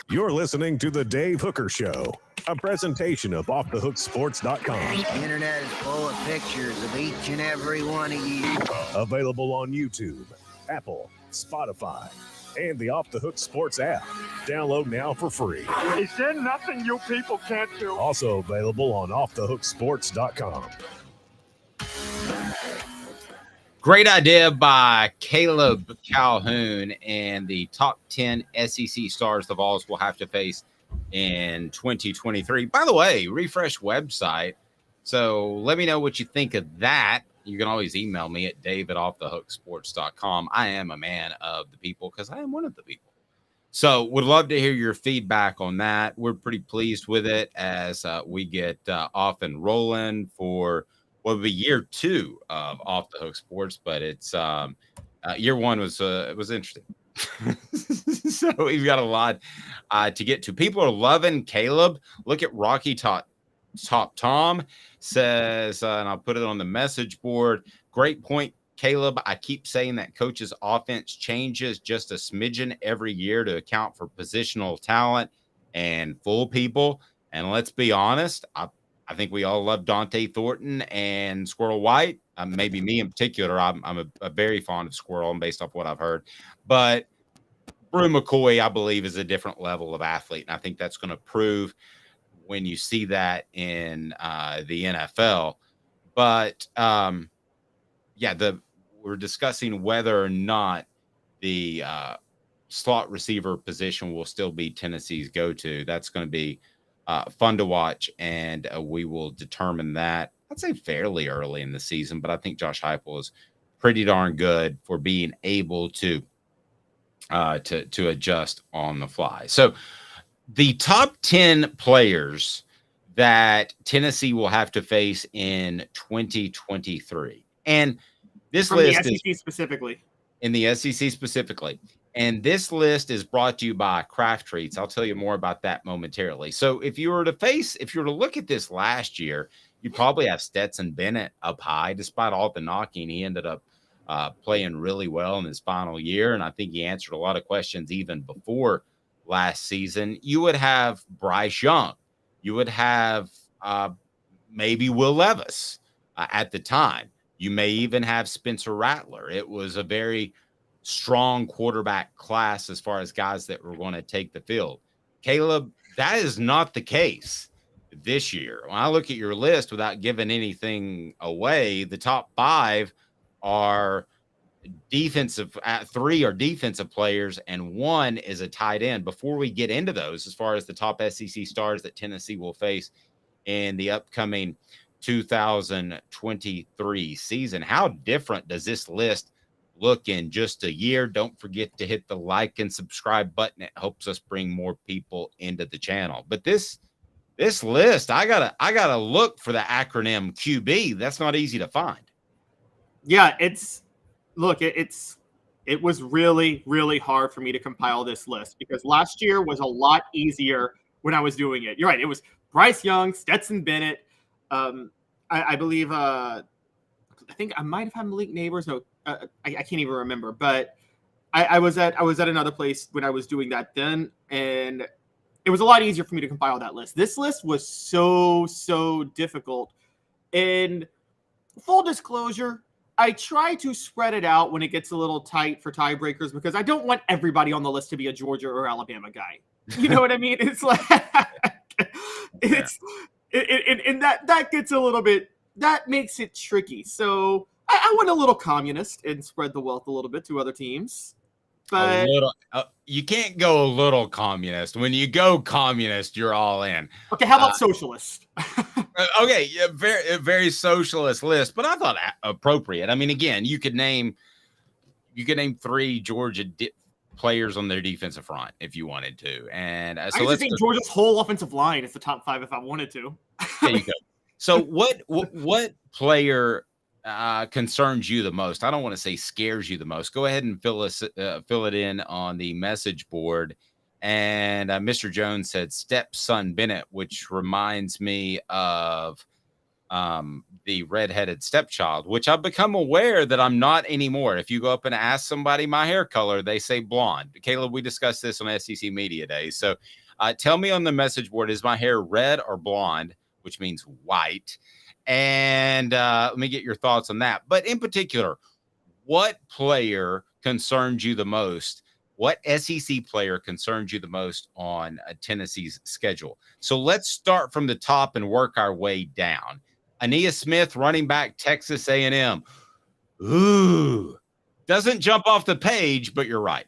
You're listening to The Dave Hooker Show, a presentation of OffTheHookSports.com. The internet is full of pictures of each and every one of you. Available on YouTube, Apple, Spotify, and the Off the Hook Sports app. Download now for free. Is there nothing you people can't do? Also available on OffTheHookSports.com. Great idea by Caleb Calhoun and the top 10 SEC stars the Vols will have to face in 2023. By the way, refresh website. So let me know what you think of that. You can always email me at dave@offthehooksports.com. I am a man of the people because I am one of the people. So would love to hear your feedback on that. We're pretty pleased with it as we get off and rolling for what will be year 2 of Off the Hook Sports, but it's year 1 was interesting. So we've got a lot to get to. People are loving Caleb. Look at Rocky Top Tom says, and I'll put it on the message board. Great point, Caleb. I keep saying that coach's offense changes just a smidgen every year to account for positional talent and full people. And let's be honest, I think we all love Dante Thornton and Squirrel White. Maybe me in particular. I'm a very fond of Squirrel, and based off what I've heard. But Brew McCoy, I believe, is a different level of athlete, and I think that's going to prove when you see that in the NFL. But we're discussing whether or not the slot receiver position will still be Tennessee's go-to. That's going to be fun to watch, and we will determine that, I'd say, fairly early in the season. But I think Josh Heupel is pretty darn good for being able to adjust on the fly. So the top 10 players that Tennessee will have to face in 2023. And this from list the SEC is specifically. In the SEC specifically. And this list is brought to you by Craft Treats. I'll tell you more about that momentarily. So if you were to look at this last year, you'd probably have Stetson Bennett up high. Despite all the knocking, he ended up playing really well in his final year. And I think he answered a lot of questions even before last season. You would have Bryce Young. You would have maybe Will Levis at the time. You may even have Spencer Rattler. It was a very strong quarterback class as far as guys that were going to take the field. Caleb, that is not the case this year. When I look at your list, without giving anything away, the top 5 are defensive. 3 are defensive players, and 1 is a tight end. Before we get into those, as far as the top SEC stars that Tennessee will face in the upcoming 2023 season, how different does this list look in just a year? Don't forget to hit the like and subscribe button. It helps us bring more people into the channel. But this list, I gotta look for the acronym QB. That's not easy to find. Yeah, it was really, really hard for me to compile this list because last year was a lot easier when I was doing it. You're right. It was Bryce Young, Stetson Bennett. I believe, I think I might have had Malik Neighbors. No, I can't even remember, but I was at another place when I was doing that then. And it was a lot easier for me to compile that list. This list was so difficult. And full disclosure, I try to spread it out when it gets a little tight for tiebreakers because I don't want everybody on the list to be a Georgia or Alabama guy. You know what I mean? It's like and that gets a little bit, that makes it tricky. So I went a little communist and spread the wealth a little bit to other teams. But you can't go a little communist. When you go communist, you're all in. Okay, how about socialist? Okay, yeah, very, very socialist list, but I thought appropriate. I mean, again, you could name 3 Georgia players on their defensive front if you wanted to, and so let's think Georgia's whole offensive line is the top 5 if I wanted to. There you go. So what player concerns you the most? I don't want to say scares you the most. Go ahead and fill it in on the message board. And Mr. Jones said stepson Bennett, which reminds me of the redheaded stepchild, which I've become aware that I'm not anymore. If you go up and ask somebody my hair color, they say blonde. Caleb, we discussed this on SEC Media Days. So tell me on the message board, is my hair red or blonde, which means white? And let me get your thoughts on that. But in particular, what player concerns you the most? What SEC player concerns you the most on Tennessee's schedule? So let's start from the top and work our way down. Aeneas Smith, running back, Texas A&M. Ooh, doesn't jump off the page, but you're right.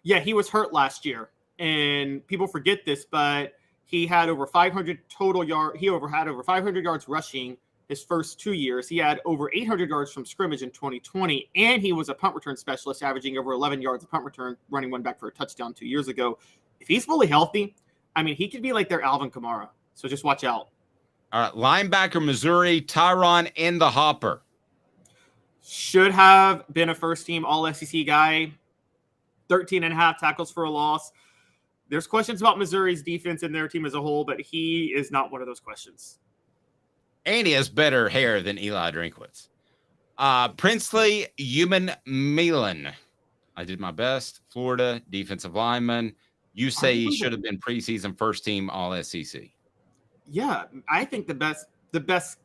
Yeah, he was hurt last year, and people forget this, but he had over 500 total yards. He had over 500 yards rushing his first 2 years. He had over 800 yards from scrimmage in 2020, and he was a punt return specialist, averaging over 11 yards a punt return, running one back for a touchdown 2 years ago. If he's fully healthy, I mean, he could be like their Alvin Kamara. So just watch out. All right, linebacker, Missouri, Tyron in the hopper. Should have been a first-team All-SEC guy. 13.5 tackles for a loss. There's questions about Missouri's defense and their team as a whole, but he is not one of those questions. And he has better hair than Eli Drinkwitz. Princely Milan. I did my best. Florida, defensive lineman. You say he should have been preseason first-team All-SEC. Yeah, I think the best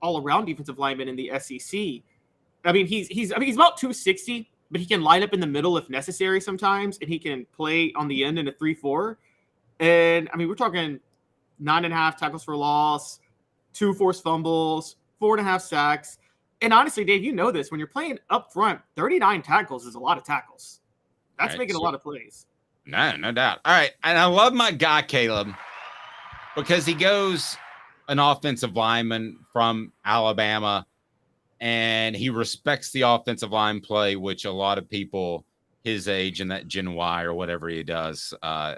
all-around defensive lineman in the SEC. I mean, he's about 260, but he can line up in the middle if necessary sometimes, and he can play on the end in a 3-4. And I mean, we're talking 9.5 tackles for loss, 2 forced fumbles, 4.5 sacks. And honestly, Dave, you know this, when you're playing up front, 39 tackles is a lot of tackles. That's right, making a lot of plays. No doubt. All right. And I love my guy, Caleb, because he goes an offensive lineman from Alabama, and he respects the offensive line play, which a lot of people his age and that Gen Y or whatever he does,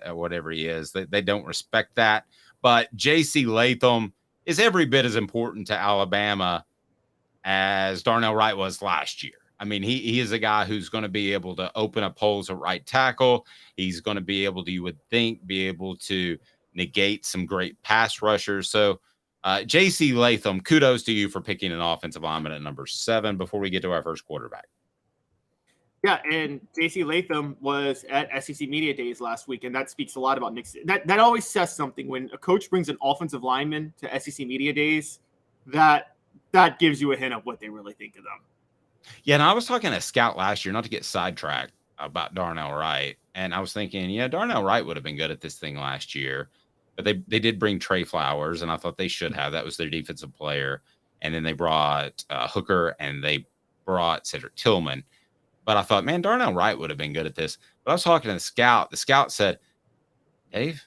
whatever he is, they don't respect that. But J.C. Latham is every bit as important to Alabama as Darnell Wright was last year. I mean, he is a guy who's going to be able to open up holes at right tackle. He's going to be able to, you would think, be able to negate some great pass rushers. So J.C. Latham, kudos to you for picking an offensive lineman at number 7 before we get to our first quarterback. Yeah, and J.C. Latham was at SEC Media Days last week, and that speaks a lot about Nick. That always says something when a coach brings an offensive lineman to SEC Media Days. That gives you a hint of what they really think of them. Yeah, and I was talking to a scout last year, not to get sidetracked about Darnell Wright, and I was thinking, yeah, Darnell Wright would have been good at this thing last year, but they did bring Trey Flowers, and I thought they should have. That was their defensive player, and then they brought Hooker, and they brought Cedric Tillman. But I thought, man, Darnell Wright would have been good at this. But I was talking to the scout. The scout said, Dave,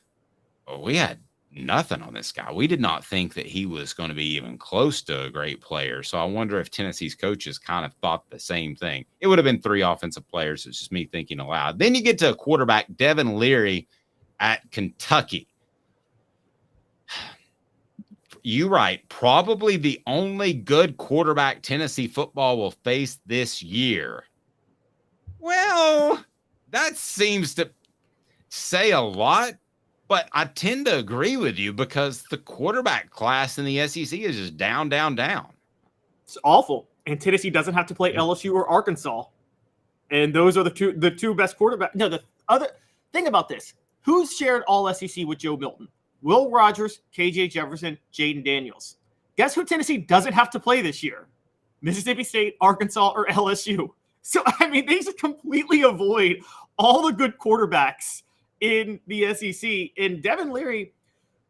we had nothing on this guy. We did not think that he was going to be even close to a great player. So I wonder if Tennessee's coaches kind of thought the same thing. It would have been 3 offensive players. It's just me thinking aloud. Then you get to a quarterback, Devin Leary at Kentucky. You right. Probably the only good quarterback Tennessee football will face this year. Well, that seems to say a lot, but I tend to agree with you because the quarterback class in the SEC is just down. It's awful. And Tennessee doesn't have to play LSU or Arkansas. And those are the two best quarterbacks. No, the other thing about this, who's shared all SEC with Joe Milton? Will Rogers, KJ Jefferson, Jaden Daniels. Guess who Tennessee doesn't have to play this year? Mississippi State, Arkansas, or LSU. So, I mean, they just completely avoid all the good quarterbacks in the SEC. And Devin Leary,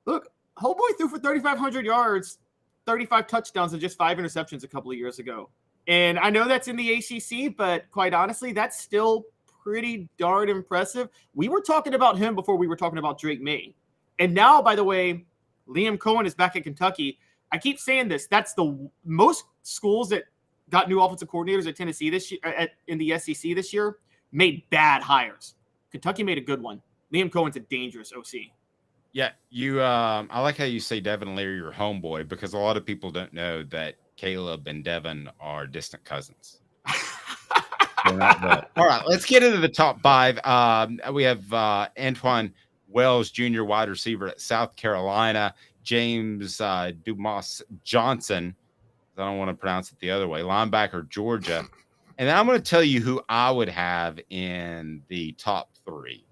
look, homeboy threw for 3,500 yards, 35 touchdowns, and just 5 interceptions a couple of years ago. And I know that's in the ACC, but quite honestly, that's still pretty darn impressive. We were talking about him before we were talking about Drake May. And now, by the way, Liam Cohen is back at Kentucky. I keep saying this. That's the most schools that got new offensive coordinators at Tennessee this year, in the SEC this year, made bad hires. Kentucky made a good one. Liam Cohen's a dangerous OC. Yeah, you. I like how you say Devin Leary, your homeboy, because a lot of people don't know that Caleb and Devin are distant cousins. All right, let's get into the top 5. We have Antoine Wells, Jr., wide receiver at South Carolina. James Dumas Johnson, I don't want to pronounce it the other way, linebacker, Georgia. And then I'm going to tell you who I would have in the top 3.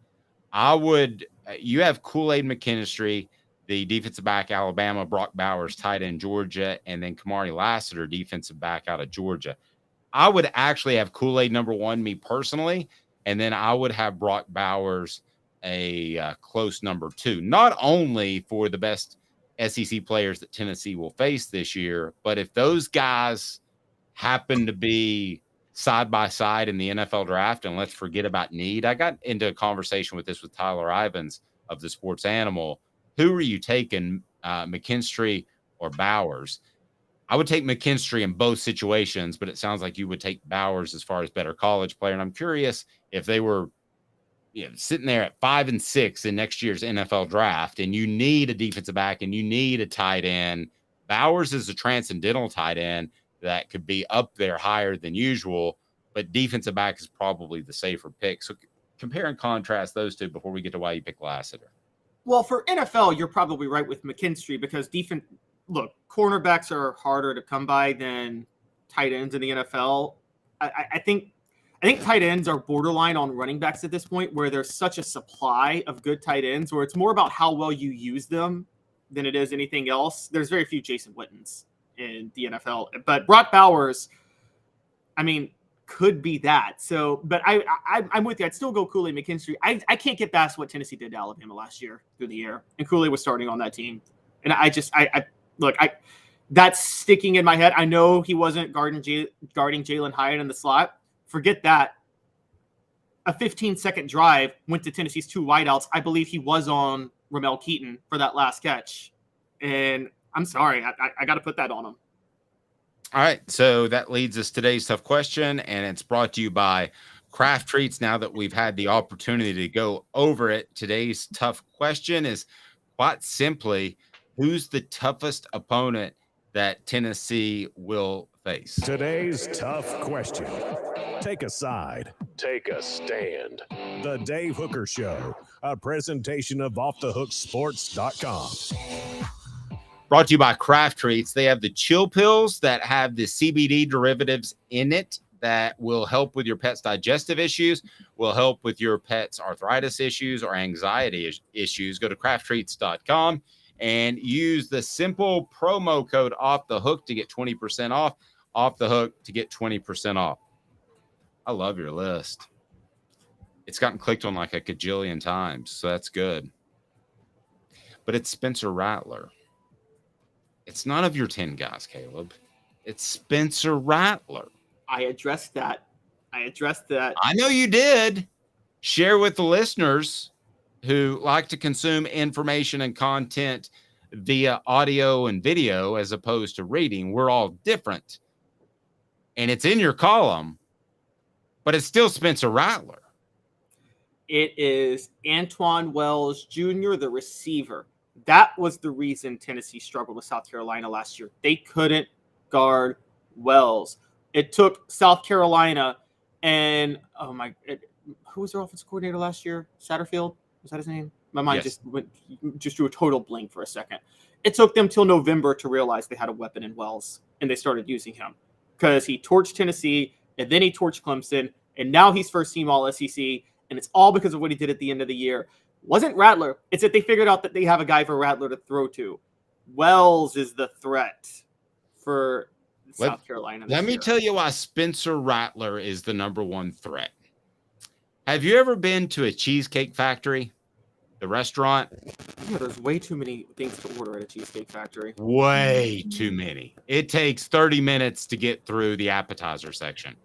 You have Kool-Aid McKinstry, the defensive back, Alabama, Brock Bowers, tight end, Georgia, and then Kamari Lassiter, defensive back out of Georgia. I would actually have Kool-Aid number 1, me personally, and then I would have Brock Bowers a close number 2, not only for the best SEC players that Tennessee will face this year, but if those guys happen to be side by side in the NFL draft, and let's forget about need. I got into a conversation with Tyler Ivins of the Sports Animal. Who are you taking, McKinstry or Bowers? I would take McKinstry in both situations, but it sounds like you would take Bowers as far as better college player. And I'm curious if they were sitting there at 5 and 6 in next year's NFL draft, and you need a defensive back and you need a tight end. Bowers is a transcendental tight end that could be up there higher than usual, but defensive back is probably the safer pick. So compare and contrast those two before we get to why you pick Lassiter. Well, for NFL, you're probably right with McKinstry because cornerbacks are harder to come by than tight ends in the NFL. I think tight ends are borderline on running backs at this point, where there's such a supply of good tight ends where it's more about how well you use them than it is anything else. There's very few Jason Wittens in the NFL, but Brock Bowers, I mean, could be that. So, but I'm with you. I'd still go Kool-Aid McKinstry. I can't get past what Tennessee did to Alabama last year through the year, and Kool-Aid was starting on that team. And that's sticking in my head. I know he wasn't guarding Jalen Hyatt in the slot. Forget that. A 15-second drive went to Tennessee's 2 wideouts. I believe he was on Ramel Keaton for that last catch. And I'm sorry, I got to put that on him. All right, so that leads us to today's tough question, and it's brought to you by Craft Treats. Now that we've had the opportunity to go over it, today's tough question is quite simply, who's the toughest opponent that Tennessee will face? Today's tough question. Take a side. Take a stand. The Dave Hooker Show, a presentation of offthehooksports.com. Brought to you by Craft Treats. They have the chill pills that have the CBD derivatives in it that will help with your pet's digestive issues, will help with your pet's arthritis issues or anxiety issues. Go to crafttreats.com and use the simple promo code Off the Hook to get 20% off. Off the Hook to get 20% off. I love your list. It's gotten clicked on like a gajillion times, so that's good. But it's Spencer Rattler. It's none of your 10 guys, Caleb. It's Spencer Rattler. I addressed that. I know you did. Share with the listeners who like to consume information and content via audio and video as opposed to reading. We're all different. And it's in your column, but it's still Spencer Rattler. It is Antoine Wells Jr., the receiver. That was the reason Tennessee struggled with South Carolina last year. They couldn't guard Wells. It took South Carolina and, who was their offensive coordinator last year? Satterfield? Was that his name? My mind just drew a total blank for a second. It took them till November to realize they had a weapon in Wells, and they started using him because he torched Tennessee, and then he torched Clemson, and now he's first team All SEC, and it's all because of what he did at the end of the year. Wasn't Rattler. It's that they figured out that they have a guy for Rattler to throw to. Wells is the threat for South Carolina. Let me tell you why Spencer Rattler is the number one threat. Have you ever been to a Cheesecake Factory, the restaurant? Yeah, there's way too many things to order at a Cheesecake Factory. Way too many. It takes 30 minutes to get through the appetizer section.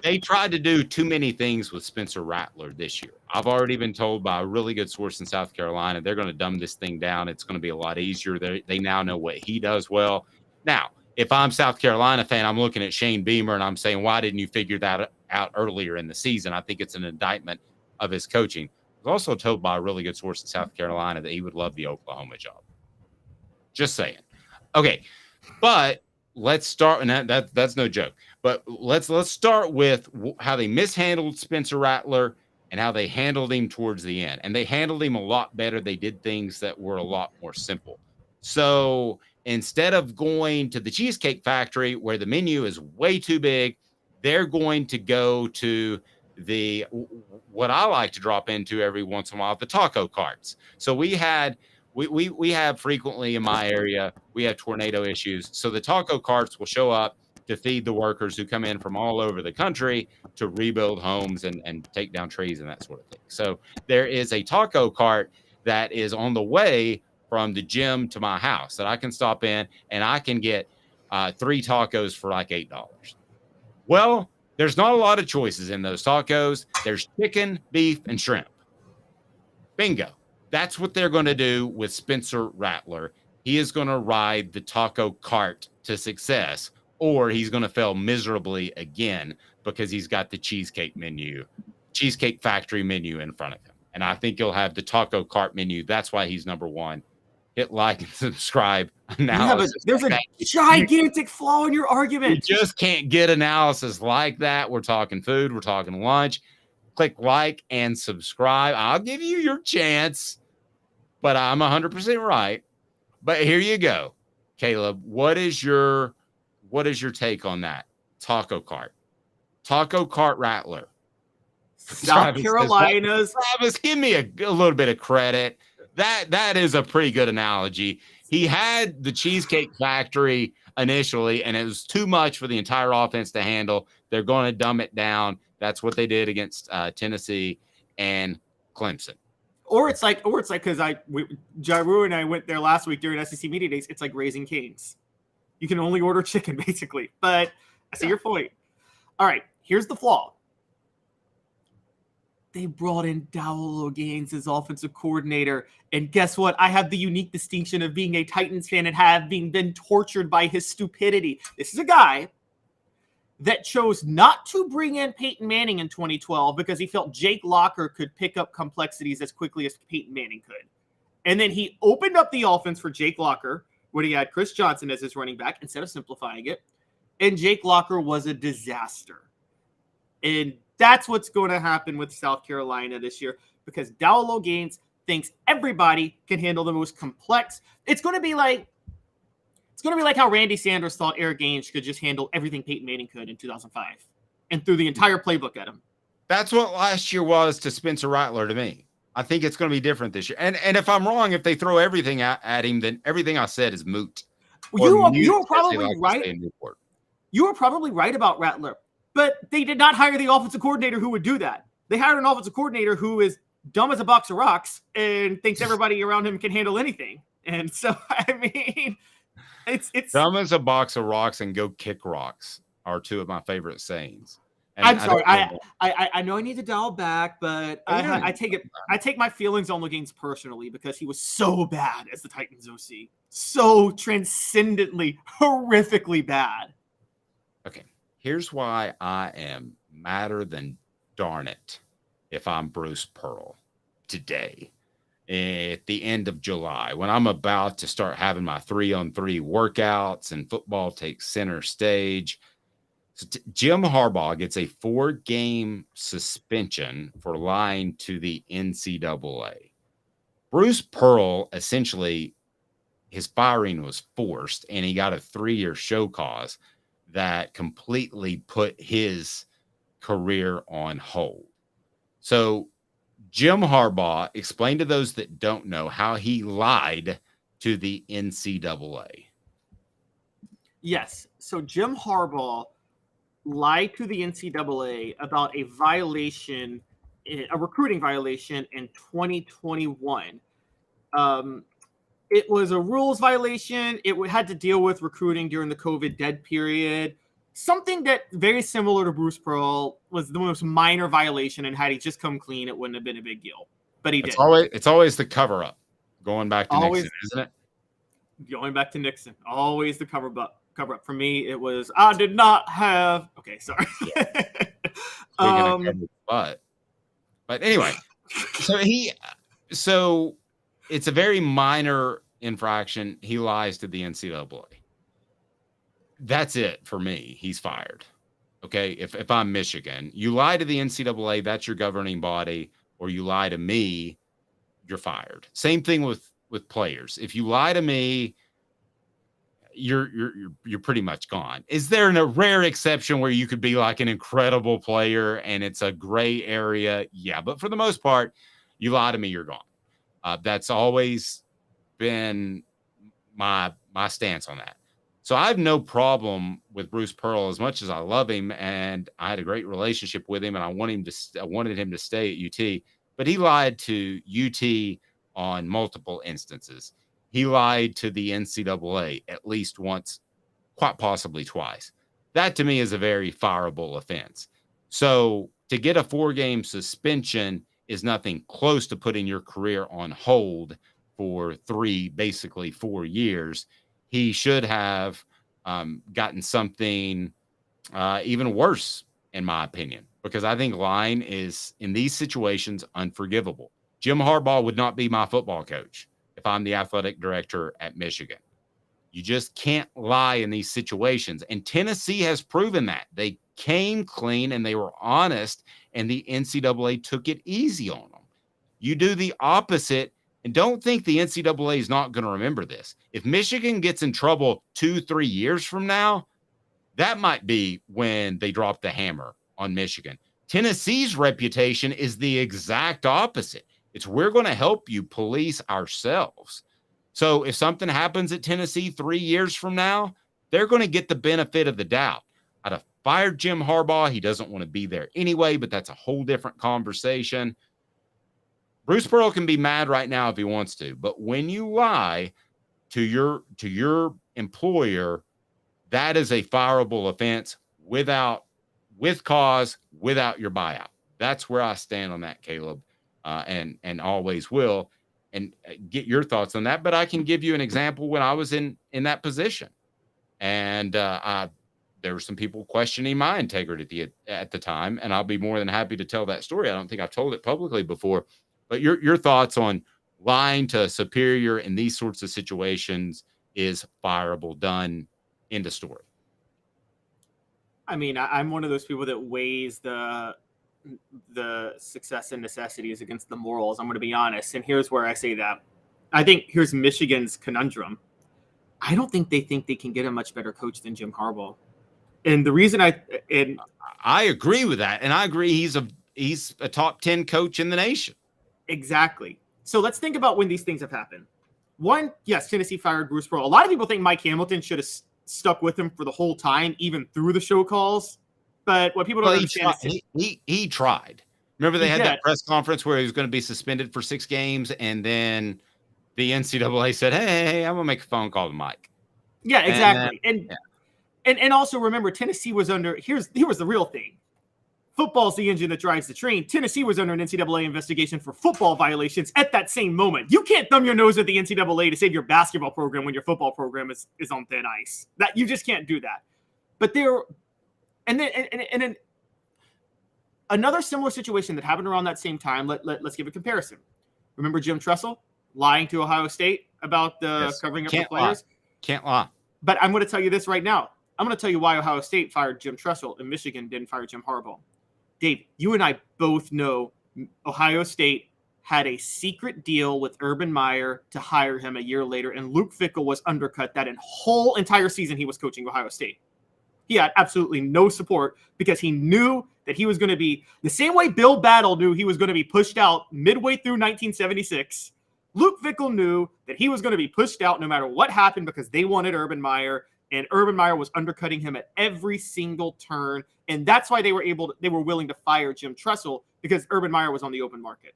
They tried to do too many things with Spencer Rattler this year. I've already been told by a really good source in South Carolina, they're going to dumb this thing down. It's going to be a lot easier. They now know what he does well. Now, if I'm South Carolina fan, I'm looking at Shane Beamer and I'm saying, why didn't you figure that out earlier in the season? I think it's an indictment of his coaching. I was also told by a really good source in South Carolina that he would love the Oklahoma job. Just saying. Okay, but let's start, and that's no joke. But let's start with how they mishandled Spencer Rattler and how they handled him towards the end. And they handled him a lot better. They did things that were a lot more simple. So instead of going to the Cheesecake Factory where the menu is way too big, they're going to go to what I like to drop into every once in a while, the taco carts. So we have frequently in my area, we have tornado issues. So the taco carts will show up to feed the workers who come in from all over the country to rebuild homes and take down trees and that sort of thing. So there is a taco cart that is on the way from the gym to my house that I can stop in and I can get 3 tacos for like $8. Well, there's not a lot of choices in those tacos. There's chicken, beef, and shrimp. Bingo. That's what they're going to do with Spencer Rattler. he is going to ride the taco cart to success, or he's going to fail miserably again because he's got the Cheesecake Factory menu in front of him. And I think he'll have the taco cart menu. That's why he's number one. Hit like and subscribe. There's a gigantic flaw in your argument. You just can't get analysis like that. We're talking food. We're talking lunch. Click like and subscribe. I'll give you your chance, but I'm 100% right. But here you go, Caleb. What is your take on that? Taco cart rattler. South Carolina's. Travis, give me a little bit of credit. That is a pretty good analogy. He had the Cheesecake Factory initially, and it was too much for the entire offense to handle. They're going to dumb it down. That's what they did against Tennessee and Clemson. Or it's like because Jaru and I went there last week during SEC Media Days. It's like Raising Cane's. You can only order chicken, basically. But I see your point. All right, here's the flaw. They brought in Dowell Gaines as offensive coordinator. And guess what? I have the unique distinction of being a Titans fan and having been tortured by his stupidity. This is a guy that chose not to bring in Peyton Manning in 2012 because he felt Jake Locker could pick up complexities as quickly as Peyton Manning could. And then he opened up the offense for Jake Locker when he had Chris Johnson as his running back instead of simplifying it. And Jake Locker was a disaster. And that's what's going to happen with South Carolina this year because Dowell Gaines thinks everybody can handle the most complex. It's going to be like how Randy Sanders thought Eric Ainge could just handle everything Peyton Manning could in 2005 and threw the entire playbook at him. That's what last year was to Spencer Rattler to me. I think it's going to be different this year. And if I'm wrong, if they throw everything at him, then everything I said is moot. You are probably right. You are probably right about Rattler. But they did not hire the offensive coordinator who would do that. They hired an offensive coordinator who is dumb as a box of rocks and thinks everybody around him can handle anything. And so, I mean, it's dumb as a box of rocks and go kick rocks are two of my favorite sayings. And I'm sorry. I know I need to dial back, but I take my feelings on the games personally because he was so bad as the Titans OC. So transcendently, horrifically bad. Okay. Here's why I am madder than darn it if I'm Bruce Pearl today at the end of July when I'm about to start having my 3-on-3 workouts and football takes center stage. So Jim Harbaugh gets a 4-game suspension for lying to the NCAA. Bruce Pearl, essentially, his firing was forced and he got a 3-year show cause that completely put his career on hold. So Jim Harbaugh explained to those that don't know how he lied to the NCAA. Yes. So Jim Harbaugh lied to the NCAA about a violation, a recruiting violation in 2021. It was a rules violation. It had to deal with recruiting during the COVID dead period. Something that very similar to Bruce Pearl was the most minor violation, and had he just come clean, it wouldn't have been a big deal. But he did. It's always the cover up, going back to Nixon, isn't it? Going back to Nixon, always the cover up. For me, it was I did not have. Okay, sorry. But anyway, so it's a very minor infraction. He lies to the NCAA. That's it for me. He's fired. Okay. If I'm Michigan, you lie to the NCAA, that's your governing body, or you lie to me, you're fired. Same thing with players. If you lie to me, you're pretty much gone. Is there a rare exception where you could be like an incredible player and it's a gray area? Yeah. But for the most part, you lie to me, you're gone. That's always been my stance on that. So I have no problem with Bruce Pearl as much as I love him, and I had a great relationship with him, and I wanted him to stay at UT. But he lied to UT on multiple instances. He lied to the NCAA at least once, quite possibly twice. That to me is a very fireable offense. So to get a 4-game suspension is nothing close to putting your career on hold for basically 4 years. He should have gotten something even worse, in my opinion, because I think lying is, in these situations, unforgivable. Jim Harbaugh would not be my football coach if I'm the athletic director at Michigan. You just can't lie in these situations. And Tennessee has proven that. They came clean and they were honest, and the NCAA took it easy on them. You do the opposite, and don't think the NCAA is not going to remember this. If Michigan gets in trouble 2-3 years from now, that might be when they drop the hammer on Michigan. Tennessee's reputation is the exact opposite. It's we're going to help you police ourselves. So if something happens at Tennessee 3 years from now, they're going to get the benefit of the doubt. I'd have fired Jim Harbaugh. He doesn't want to be there anyway, but that's a whole different conversation. Bruce Pearl can be mad right now if he wants to, but when you lie to your employer, that is a fireable offense with cause, without your buyout. That's where I stand on that, Caleb, and always will. And get your thoughts on that. But I can give you an example when I was in that position, and there were some people questioning my integrity at the time, and I'll be more than happy to tell that story. I don't think I've told it publicly before, but your thoughts on lying to a superior in these sorts of situations is fireable. Done. End of story. I mean, I'm one of those people that weighs the success and necessities against the morals. I'm going to be honest. And here's where I say that. I think here's Michigan's conundrum. I don't think they can get a much better coach than Jim Harbaugh. And the reason I agree with that. And I agree he's a top 10 coach in the nation. Exactly. So let's think about when these things have happened. One, yes, Tennessee fired Bruce Pearl. A lot of people think Mike Hamilton should have stuck with him for the whole time, even through the show calls. But what people don't understand is he tried. Remember they had that press conference where he was going to be suspended for 6 games, and then the NCAA said, hey, I'm going to make a phone call to Mike. Yeah, exactly. And also remember, Tennessee was under – here was the real thing. Football's the engine that drives the train. Tennessee was under an NCAA investigation for football violations at that same moment. You can't thumb your nose at the NCAA to save your basketball program when your football program is on thin ice. That you just can't do that. But and then another similar situation that happened around that same time. Let's give a comparison. Remember Jim Tressel lying to Ohio State about the covering up the players? Can't lie. But I'm going to tell you this right now. I'm going to tell you why Ohio State fired Jim Tressel and Michigan didn't fire Jim Harbaugh. Dave, you and I both know Ohio State had a secret deal with Urban Meyer to hire him a year later, and Luke Fickell was undercut that whole entire season he was coaching Ohio State. He had absolutely no support because he knew that he was going to be the same way Bill Battle knew he was going to be pushed out midway through 1976. Luke Fickell knew that he was going to be pushed out no matter what happened because they wanted Urban Meyer, and Urban Meyer was undercutting him at every single turn. And that's why they were willing to fire Jim Tressel, because Urban Meyer was on the open market.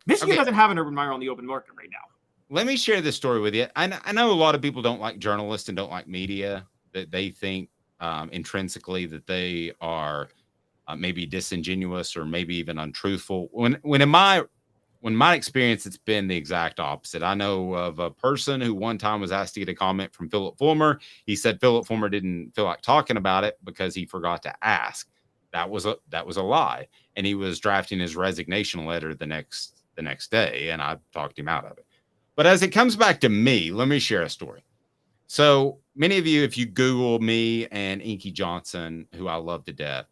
Michigan doesn't have an Urban Meyer on the open market right now. Let me share this story with you. I know a lot of people don't like journalists and don't like media, that they think intrinsically that they are maybe disingenuous or maybe even untruthful. When my experience, it's been the exact opposite. I know of a person who one time was asked to get a comment from Philip Fulmer. He said Philip Fulmer didn't feel like talking about it because he forgot to ask. That was a lie. And he was drafting his resignation letter the next day, and I talked him out of it. But as it comes back to me, let me share a story. So many of you, if you Google me and Inky Johnson, who I love to death,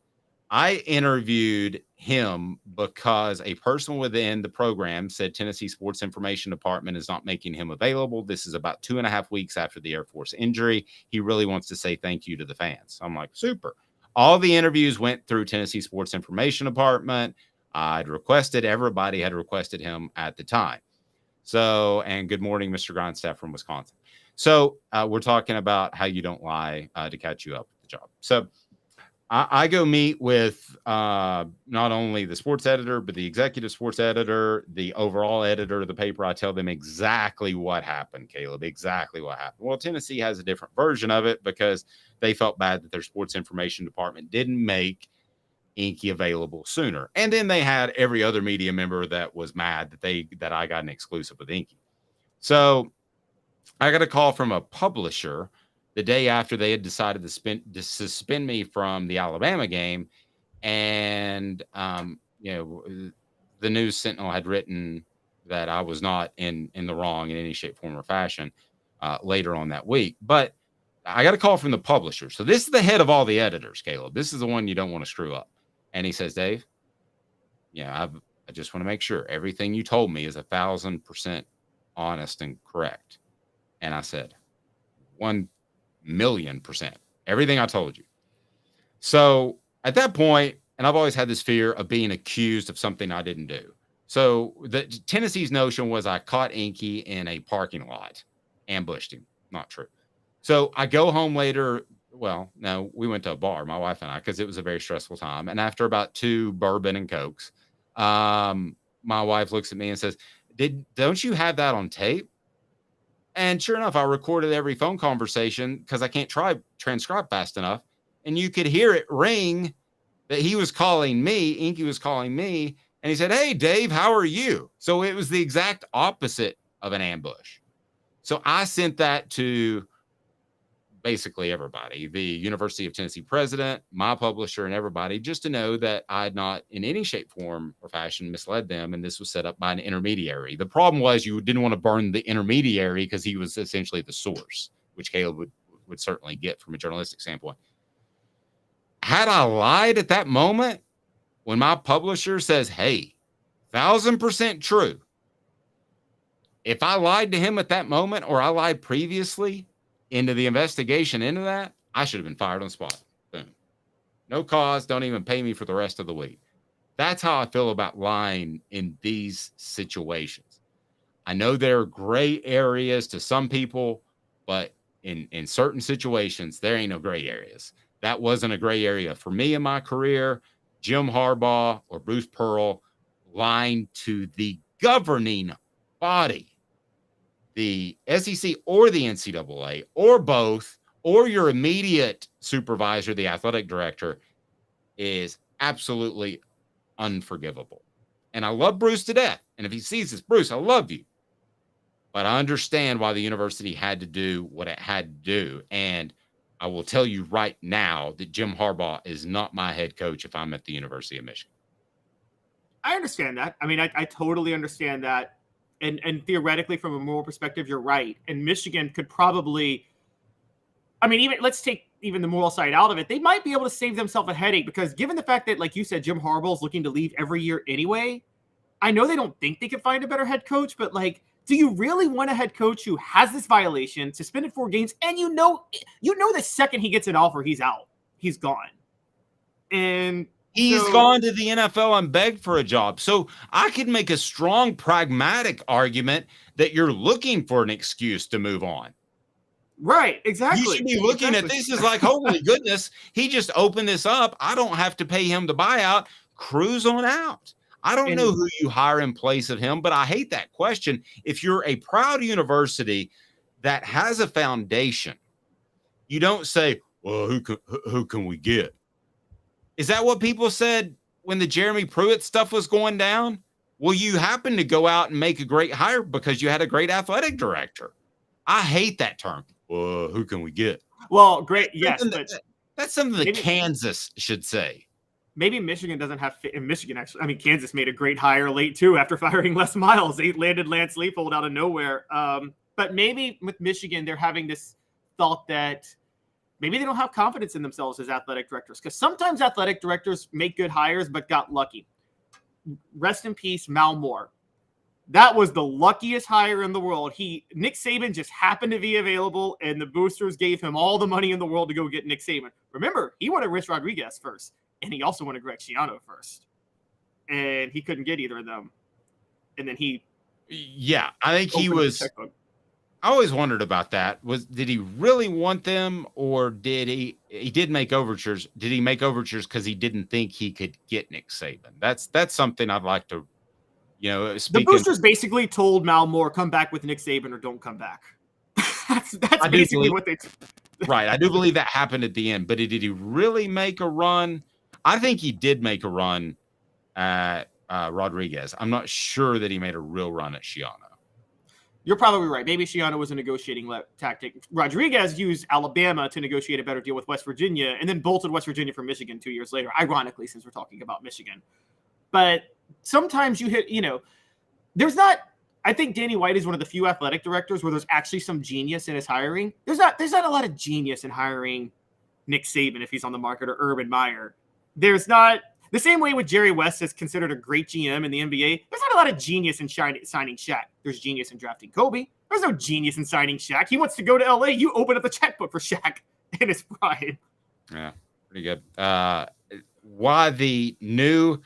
I interviewed him because a person within the program said Tennessee Sports Information Department is not making him available. This is about 2.5 weeks after the Air Force injury. He really wants to say thank you to the fans. I'm like, super. All the interviews went through Tennessee Sports Information Department. Everybody had requested him at the time. So, and good morning, Mr. Grindstaff from Wisconsin. So we're talking about how you don't lie to catch you up at the job. So I go meet with not only the sports editor, but the executive sports editor, the overall editor of the paper. I tell them exactly what happened, Caleb, exactly what happened. Well, Tennessee has a different version of it because they felt bad that their sports information department didn't make Inky available sooner. And then they had every other media member that was mad that I got an exclusive with Inky. So I got a call from a publisher the day after they had decided to suspend me from the Alabama game. And, the News Sentinel had written that I was not in the wrong in any shape, form, or fashion later on that week. But I got a call from the publisher. So this is the head of all the editors, Caleb. This is the one you don't want to screw up. And he says, Dave, I just want to make sure everything you told me is 1,000% honest and correct. And I said, 1,000,000%. Everything I told you. So at that point, and I've always had this fear of being accused of something I didn't do. So the Tennessee's notion was I caught Inky in a parking lot, ambushed him. Not true. So I go home later. Well, no, we went to a bar, my wife and I, because it was a very stressful time. And after about 2 bourbon and Cokes, my wife looks at me and says, don't you have that on tape? And sure enough, I recorded every phone conversation because I can't transcribe fast enough. And you could hear it ring that he was calling me, Inky was calling me, and he said, hey, Dave, how are you? So it was the exact opposite of an ambush. So I sent that to basically everybody, the University of Tennessee president, my publisher, and everybody, just to know that I had not in any shape, form, or fashion misled them, and this was set up by an intermediary. The problem was you didn't want to burn the intermediary because he was essentially the source, which Caleb would certainly get from a journalistic standpoint. Had I lied at that moment, when my publisher says, hey, 1,000% true, if I lied to him at that moment, or I lied previously into the investigation into that, I should have been fired on the spot. Boom. No cause. Don't even pay me for the rest of the week. That's how I feel about lying in these situations. I know there are gray areas to some people, but in certain situations, there ain't no gray areas. That wasn't a gray area for me in my career. Jim Harbaugh or Bruce Pearl lying to the governing body, the SEC or the NCAA or both, or your immediate supervisor, the athletic director, is absolutely unforgivable. And I love Bruce to death. And if he sees this, Bruce, I love you. But I understand why the university had to do what it had to do. And I will tell you right now that Jim Harbaugh is not my head coach if I'm at the University of Michigan. I understand that. I mean, I totally understand that. And theoretically, from a moral perspective, you're right. And Michigan could probably, I mean, let's take even the moral side out of it. They might be able to save themselves a headache because given the fact that, like you said, Jim Harbaugh is looking to leave every year anyway, I know they don't think they could find a better head coach, but like, do you really want a head coach who has this violation, suspended 4 games, and you know the second he gets an offer, he's out, he's gone, and he's gone to the NFL and begged for a job. So I could make a strong, pragmatic argument that you're looking for an excuse to move on. Right, exactly. You should be looking at this as like, holy goodness, he just opened this up. I don't have to pay him the buyout. Cruise on out. I don't know who you hire in place of him, but I hate that question. If you're a proud university that has a foundation, you don't say, well, who can we get? Is that what people said when the Jeremy Pruitt stuff was going down? Well, you happened to go out and make a great hire because you had a great athletic director. I hate that term. Well, who can we get? Well, great. Yes. But that's something that Kansas should say. Maybe Michigan doesn't have fit in Michigan. Actually, I mean, Kansas made a great hire late too after firing Les Miles. They landed Lance Leipold out of nowhere. But maybe with Michigan, they're having this thought that maybe they don't have confidence in themselves as athletic directors, because sometimes athletic directors make good hires but got lucky. Rest in peace, Mal Moore. That was the luckiest hire in the world. Nick Saban just happened to be available, and the boosters gave him all the money in the world to go get Nick Saban. Remember, he wanted Rich Rodriguez first, and he also wanted Greg Schiano first, and he couldn't get either of them. And then I think he was. I always wondered about that. Did he really want them, or did he did make overtures? Did he make overtures because he didn't think he could get Nick Saban? That's something I'd like to, the boosters basically told Mal Moore, come back with Nick Saban or don't come back. that's basically what they. Right. I do believe that happened at the end, but did he really make a run? I think he did make a run at Rodriguez. I'm not sure that he made a real run at Schiano. You're probably right. Maybe Shiano was a negotiating tactic. Rodriguez used Alabama to negotiate a better deal with West Virginia and then bolted West Virginia for Michigan 2 years later, ironically, since we're talking about Michigan. But sometimes you hit, there's not, I think Danny White is one of the few athletic directors where there's actually some genius in his hiring. There's not a lot of genius in hiring Nick Saban if he's on the market or Urban Meyer. There's not, the same way with Jerry West is considered a great GM in the NBA, there's not a lot of genius in signing Shaq. There's genius in drafting Kobe. There's no genius in signing Shaq. He wants to go to LA. You open up the checkbook for Shaq in his prime. Yeah, pretty good. Why the new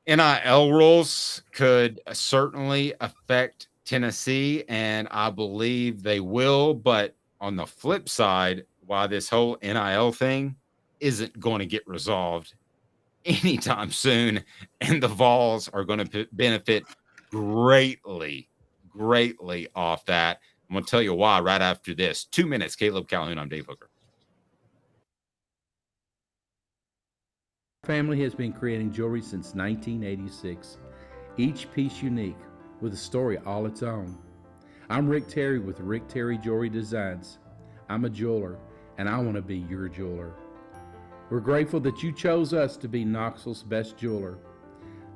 NIL rules could certainly affect Tennessee, and I believe they will. But on the flip side, why this whole NIL thing isn't going to get resolved anytime soon, and the Vols are going to benefit greatly off that. I'm going to tell you why right after this. 2 minutes. Caleb Calhoun, I'm Dave Hooker. Family has been creating jewelry since 1986, each piece unique with a story all its own. I'm Rick Terry with Rick Terry Jewelry Designs. I'm a jeweler, and I want to be your jeweler. We're grateful that you chose us to be Knoxville's best jeweler.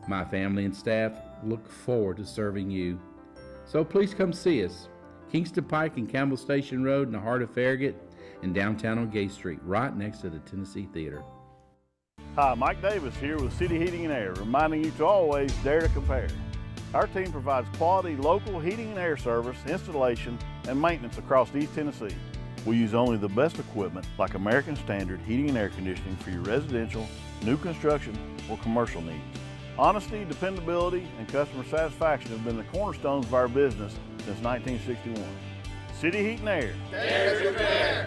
My family and staff look forward to serving you. So please come see us. Kingston Pike and Campbell Station Road in the heart of Farragut and downtown on Gay Street, right next to the Tennessee Theater. Hi, Mike Davis here with City Heating and Air, reminding you to always dare to compare. Our team provides quality local heating and air service, installation, and maintenance across East Tennessee. We use only the best equipment like American Standard heating and air conditioning for your residential, new construction, or commercial needs. Honesty, dependability, and customer satisfaction have been the cornerstones of our business since 1961. City Heat and Air. Dare to compare.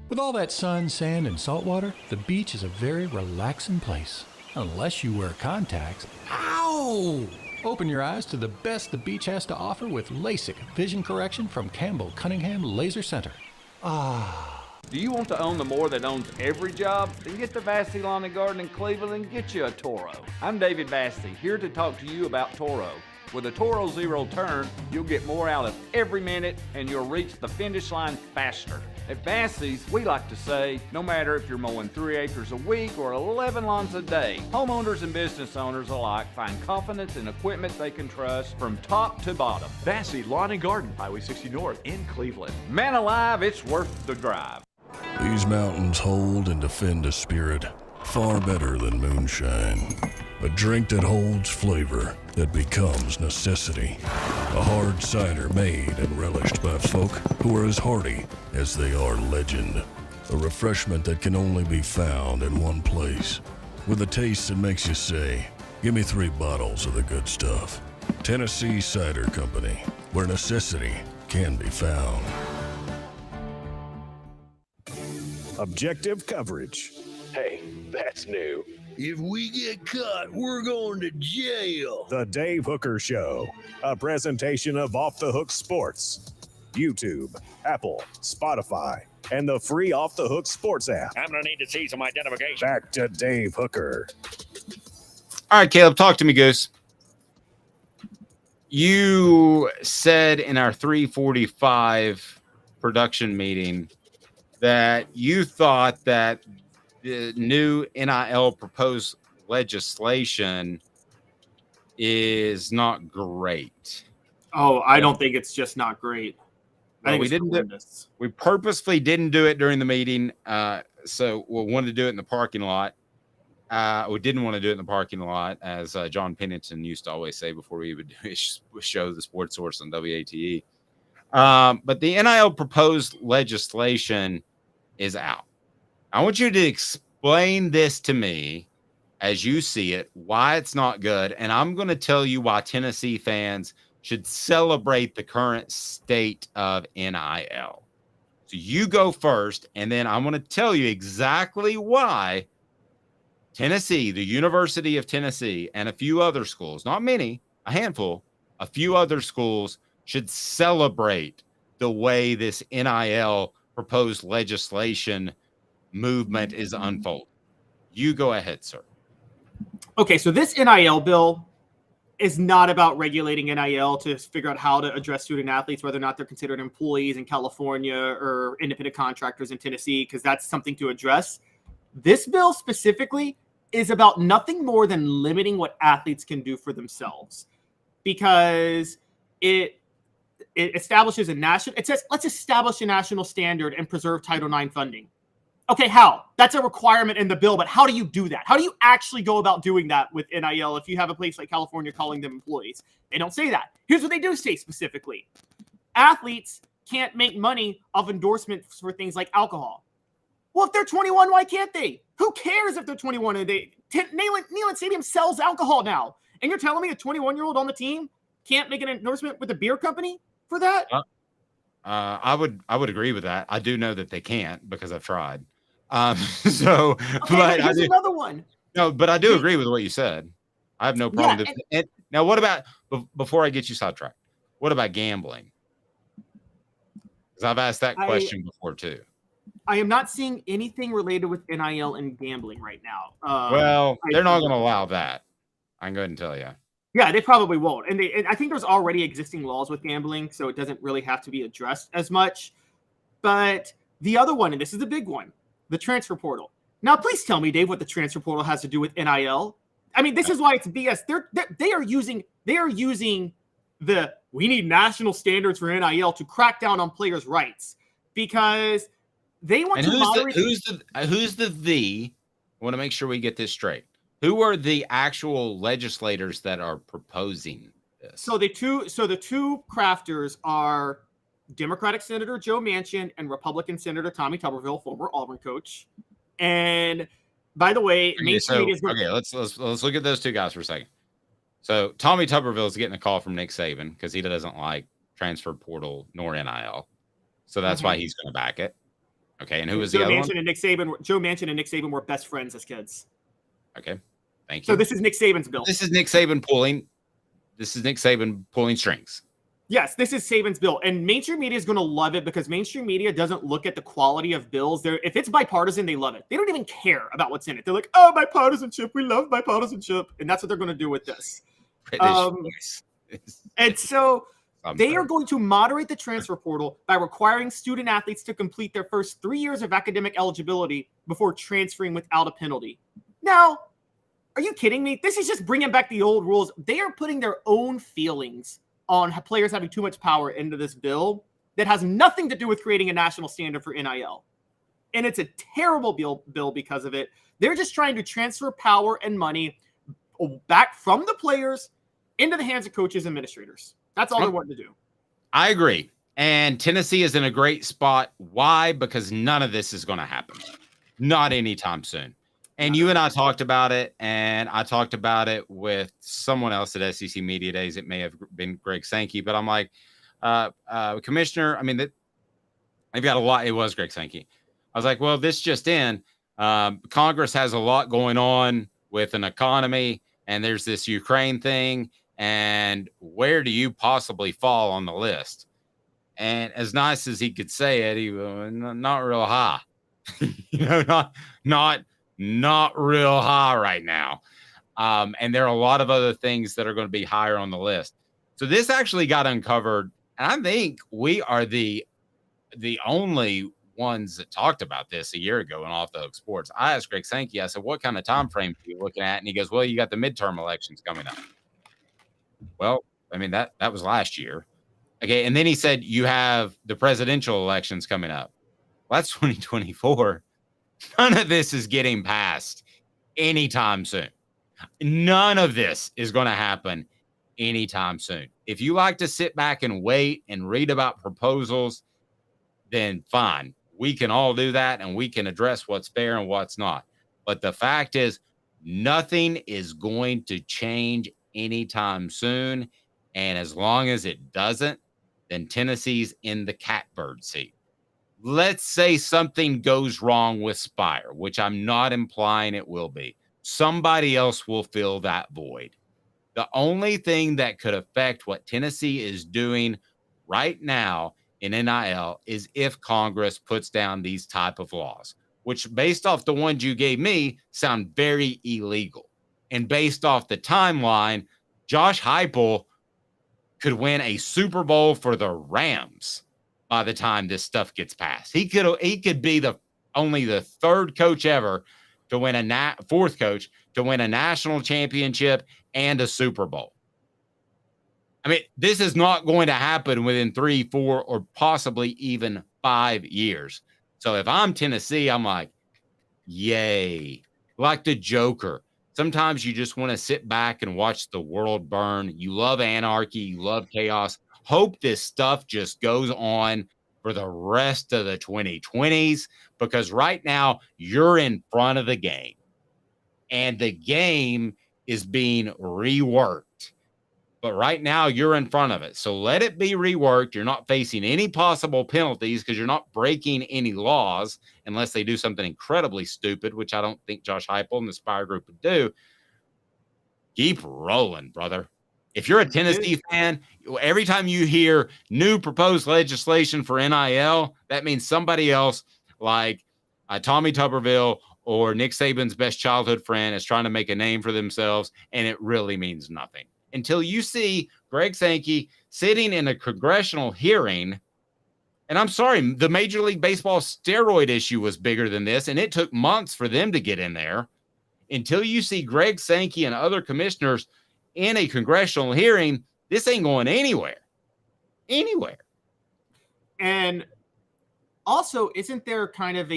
With all that sun, sand, and salt water, the beach is a very relaxing place. Unless you wear contacts. Ow! Open your eyes to the best the beach has to offer with LASIK vision correction from Campbell Cunningham Laser Center. Do you want to own the more that owns every job? Then get to Vassey Lawn and Garden in Cleveland and get you a Toro. I'm David Vassey, here to talk to you about Toro. With a Toro Zero Turn, you'll get more out of every minute and you'll reach the finish line faster. At Vassey's, we like to say, no matter if you're mowing 3 acres a week or 11 lawns a day, homeowners and business owners alike find confidence in equipment they can trust from top to bottom. Vassey Lawn and Garden, Highway 60 North in Cleveland. Man alive, it's worth the drive. These mountains hold and defend a spirit far better than moonshine. A drink that holds flavor that becomes necessity. A hard cider made and relished by folk who are as hearty as they are legend. A refreshment that can only be found in one place. With a taste that makes you say, give me 3 bottles of the good stuff. Tennessee Cider Company, where necessity can be found. Objective coverage. Hey, that's new. If we get caught, we're going to jail. The Dave Hooker Show, a presentation of Off the Hook Sports. YouTube, Apple, Spotify, and the free Off the Hook Sports app. I'm going to need to see some identification. Back to Dave Hooker. All right, Caleb, talk to me, Goose. You said in our 345 production meeting that you thought that the new NIL proposed legislation is not great. Oh, I don't think it's just not great. Well, we purposefully didn't do it during the meeting. So we wanted to do it in the parking lot. We didn't want to do it in the parking lot, as John Pennington used to always say before we would do a show, The Sports Source on WATE. But the NIL proposed legislation is out. I want you to explain this to me as you see it, why it's not good. And I'm going to tell you why Tennessee fans should celebrate the current state of NIL. So you go first, and then I'm going to tell you exactly why Tennessee, the University of Tennessee, and a few other schools, not many, a handful, a few other schools should celebrate the way this NIL proposed legislation movement is unfolding. You go ahead, sir. Okay, so this NIL bill is not about regulating NIL to figure out how to address student athletes, whether or not they're considered employees in California or independent contractors in Tennessee, because that's something to address. This bill specifically is about nothing more than limiting what athletes can do for themselves, because it establishes it says, let's establish a national standard and preserve Title IX funding. Okay, how? That's a requirement in the bill, but how do you do that? How do you actually go about doing that with NIL if you have a place like California calling them employees? They don't say that. Here's what they do say specifically. Athletes can't make money off endorsements for things like alcohol. Well, if they're 21, why can't they? Who cares if they're 21? Neyland Stadium sells alcohol now. And you're telling me a 21-year-old on the team can't make an endorsement with a beer company for that? I would agree with that. I do know that they can't because I've tried. So, okay, but here's another one. No, but I do agree with what you said. I have no problem. Now, what about, before I get you sidetracked, what about gambling? Because I've asked that question before too. I am not seeing anything related with NIL and gambling right now. Well, they're not going to allow that. I can go ahead and tell you. Yeah, they probably won't. And I think there's already existing laws with gambling, so it doesn't really have to be addressed as much. But the other one, and this is the big one, the transfer portal. Now, please tell me, Dave, what the transfer portal has to do with NIL. I mean, this is why it's BS. They are using the we need national standards for NIL to crack down on players' rights, because they want to moderate. Who's the? I want to make sure we get this straight. Who are the actual legislators that are proposing this? So the two crafters are Democratic Senator Joe Manchin and Republican Senator Tommy Tuberville, former Auburn coach. And by the way, let's look at those two guys for a second. So Tommy Tuberville is getting a call from Nick Saban because he doesn't like transfer portal nor NIL. So that's why he's going to back it. Okay, and who was the other one? Joe Manchin and Nick Saban were best friends as kids. Okay, thank you. So this is Nick Saban's bill. This is Nick Saban pulling strings. Yes, this is Saban's bill, and mainstream media is going to love it because mainstream media doesn't look at the quality of bills. If it's bipartisan, they love it. They don't even care about what's in it. They're like, "Oh, bipartisanship, we love bipartisanship," and that's what they're going to do with this. And so they are going to moderate the transfer portal by requiring student athletes to complete their first 3 years of academic eligibility before transferring without a penalty. Now, are you kidding me? This is just bringing back the old rules. They are putting their own feelings on players having too much power into this bill that has nothing to do with creating a national standard for NIL. And it's a terrible bill because of it. They're just trying to transfer power and money back from the players into the hands of coaches and administrators. That's all they're wanting to do. I agree. And Tennessee is in a great spot. Why? Because none of this is going to happen. Not anytime soon. And you and I talked about it, and I talked about it with someone else at SEC Media Days. It may have been Greg Sankey, but I'm like, Commissioner, I mean, they've got a lot. It was Greg Sankey. I was like, well, this just in. Congress has a lot going on with an economy, and there's this Ukraine thing, and where do you possibly fall on the list? And as nice as he could say it, he was not real high. Not real high right now. And there are a lot of other things that are going to be higher on the list. So this actually got uncovered. And I think we are the only ones that talked about this a year ago on Off the Hook Sports. I asked Greg Sankey, I said, what kind of time frame are you looking at? And he goes, well, you got the midterm elections coming up. Well, I mean, that was last year. Okay. And then he said, you have the presidential elections coming up. Well, that's 2024. None of this is getting passed anytime soon. None of this is going to happen anytime soon. If you like to sit back and wait and read about proposals, then fine. We can all do that, and we can address what's fair and what's not. But the fact is, nothing is going to change anytime soon. And as long as it doesn't, then Tennessee's in the catbird seat. Let's say something goes wrong with Spire, which I'm not implying it will be. Somebody else will fill that void. The only thing that could affect what Tennessee is doing right now in NIL is if Congress puts down these type of laws, which based off the ones you gave me sound very illegal. And based off the timeline, Josh Heupel could win a Super Bowl for the Rams by the time this stuff gets passed. He could be only the third coach ever to win fourth coach to win a national championship and a Super Bowl. I mean, this is not going to happen within 3, 4, or possibly even 5 years. So if I'm Tennessee, I'm like, yay. Like the Joker. Sometimes you just want to sit back and watch the world burn. You love anarchy. You love chaos. Hope this stuff just goes on for the rest of the 2020s, because right now you're in front of the game and the game is being reworked. But right now you're in front of it. So let it be reworked. You're not facing any possible penalties because you're not breaking any laws unless they do something incredibly stupid, which I don't think Josh Heupel and the Spire Group would do. Keep rolling, brother. If you're a Tennessee fan, every time you hear new proposed legislation for NIL, that means somebody else like Tommy Tuberville or Nick Saban's best childhood friend is trying to make a name for themselves, and it really means nothing. Until you see Greg Sankey sitting in a congressional hearing, and I'm sorry, the Major League Baseball steroid issue was bigger than this, and it took months for them to get in there. Until you see Greg Sankey and other commissioners in a congressional hearing, this ain't going anywhere. Anywhere. And also, isn't there kind of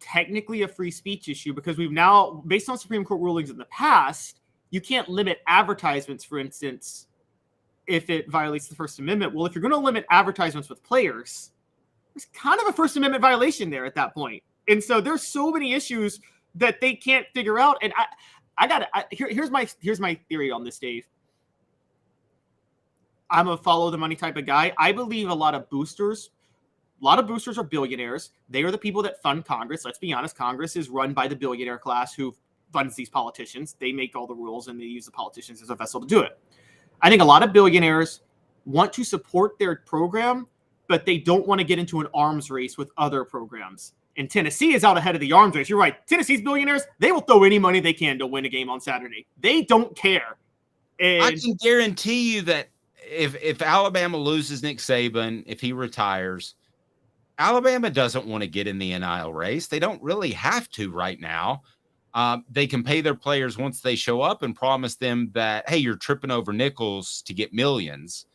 technically a free speech issue? Because we've now, based on Supreme Court rulings in the past, you can't limit advertisements, for instance, if it violates the First Amendment. Well, if you're going to limit advertisements with players, there's kind of a First Amendment violation there at that point. And so there's so many issues that they can't figure out. And here's my theory on this, Dave. I'm a follow the money type of guy. I believe a lot of boosters are billionaires. They are the people that fund Congress. Let's be honest. Congress is run by the billionaire class who funds these politicians. They make all the rules and they use the politicians as a vessel to do it. I think a lot of billionaires want to support their program, but they don't want to get into an arms race with other programs. And Tennessee is out ahead of the arms race. You're right. Tennessee's billionaires, they will throw any money they can to win a game on Saturday. They don't care. And I can guarantee you that if Alabama loses Nick Saban, if he retires, Alabama doesn't want to get in the NIL race. They don't really have to right now. They can pay their players once they show up and promise them that, hey, you're tripping over nickels to get millions,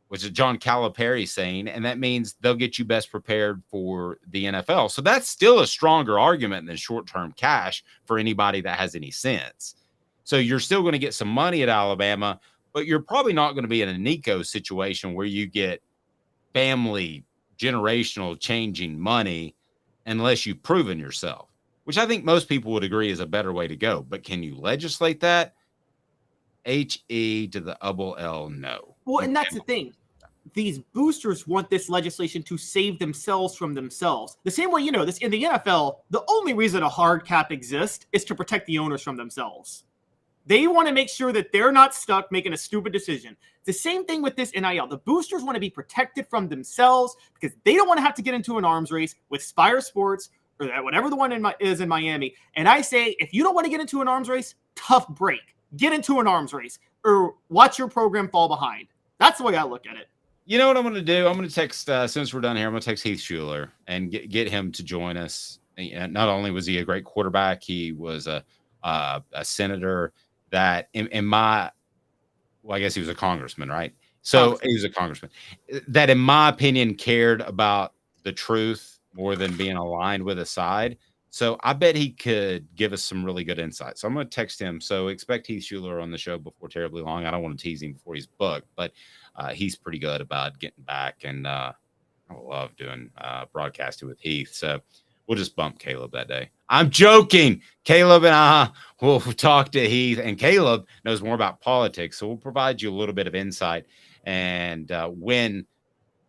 which is John Calipari saying, and that means they'll get you best prepared for the NFL. So that's still a stronger argument than short-term cash for anybody that has any sense. So you're still going to get some money at Alabama, but you're probably not going to be in a Nico situation where you get family generational changing money unless you've proven yourself, which I think most people would agree is a better way to go. But can you legislate that? H-E to the double L, no. Well, and that's the thing. These boosters want this legislation to save themselves from themselves. The same way, this in the NFL, the only reason a hard cap exists is to protect the owners from themselves. They want to make sure that they're not stuck making a stupid decision. The same thing with this NIL. The boosters want to be protected from themselves because they don't want to have to get into an arms race with Spire Sports or whatever the one is in Miami. And I say, if you don't want to get into an arms race, tough break. Get into an arms race or watch your program fall behind. That's the way I look at it. You know what I'm going to do? I'm going to text, since we're done here, I'm going to text Heath Schuler and get him to join us. And not only was he a great quarterback, he was a senator that in my, well, I guess he was a congressman, right? So he was a congressman that, in my opinion, cared about the truth more than being aligned with a side. So I bet he could give us some really good insight. So I'm going to text him. So expect Heath Schuler on the show before terribly long. I don't want to tease him before he's booked, but he's pretty good about getting back. And I love doing broadcasting with Heath. So we'll just bump Caleb that day. I'm joking. Caleb and I will talk to Heath, and Caleb knows more about politics. So we'll provide you a little bit of insight and when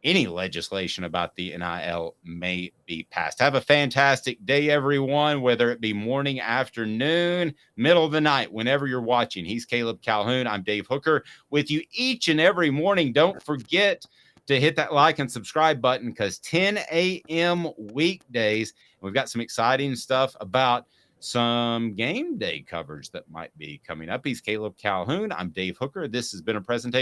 any legislation about the NIL may be passed. Have a fantastic day, everyone, whether it be morning, afternoon, middle of the night, whenever you're watching. He's Caleb Calhoun. I'm Dave Hooker with you each and every morning. Don't forget to hit that like and subscribe button because 10 a.m. weekdays, we've got some exciting stuff about some game day coverage that might be coming up. He's Caleb Calhoun. I'm Dave Hooker. This has been a presentation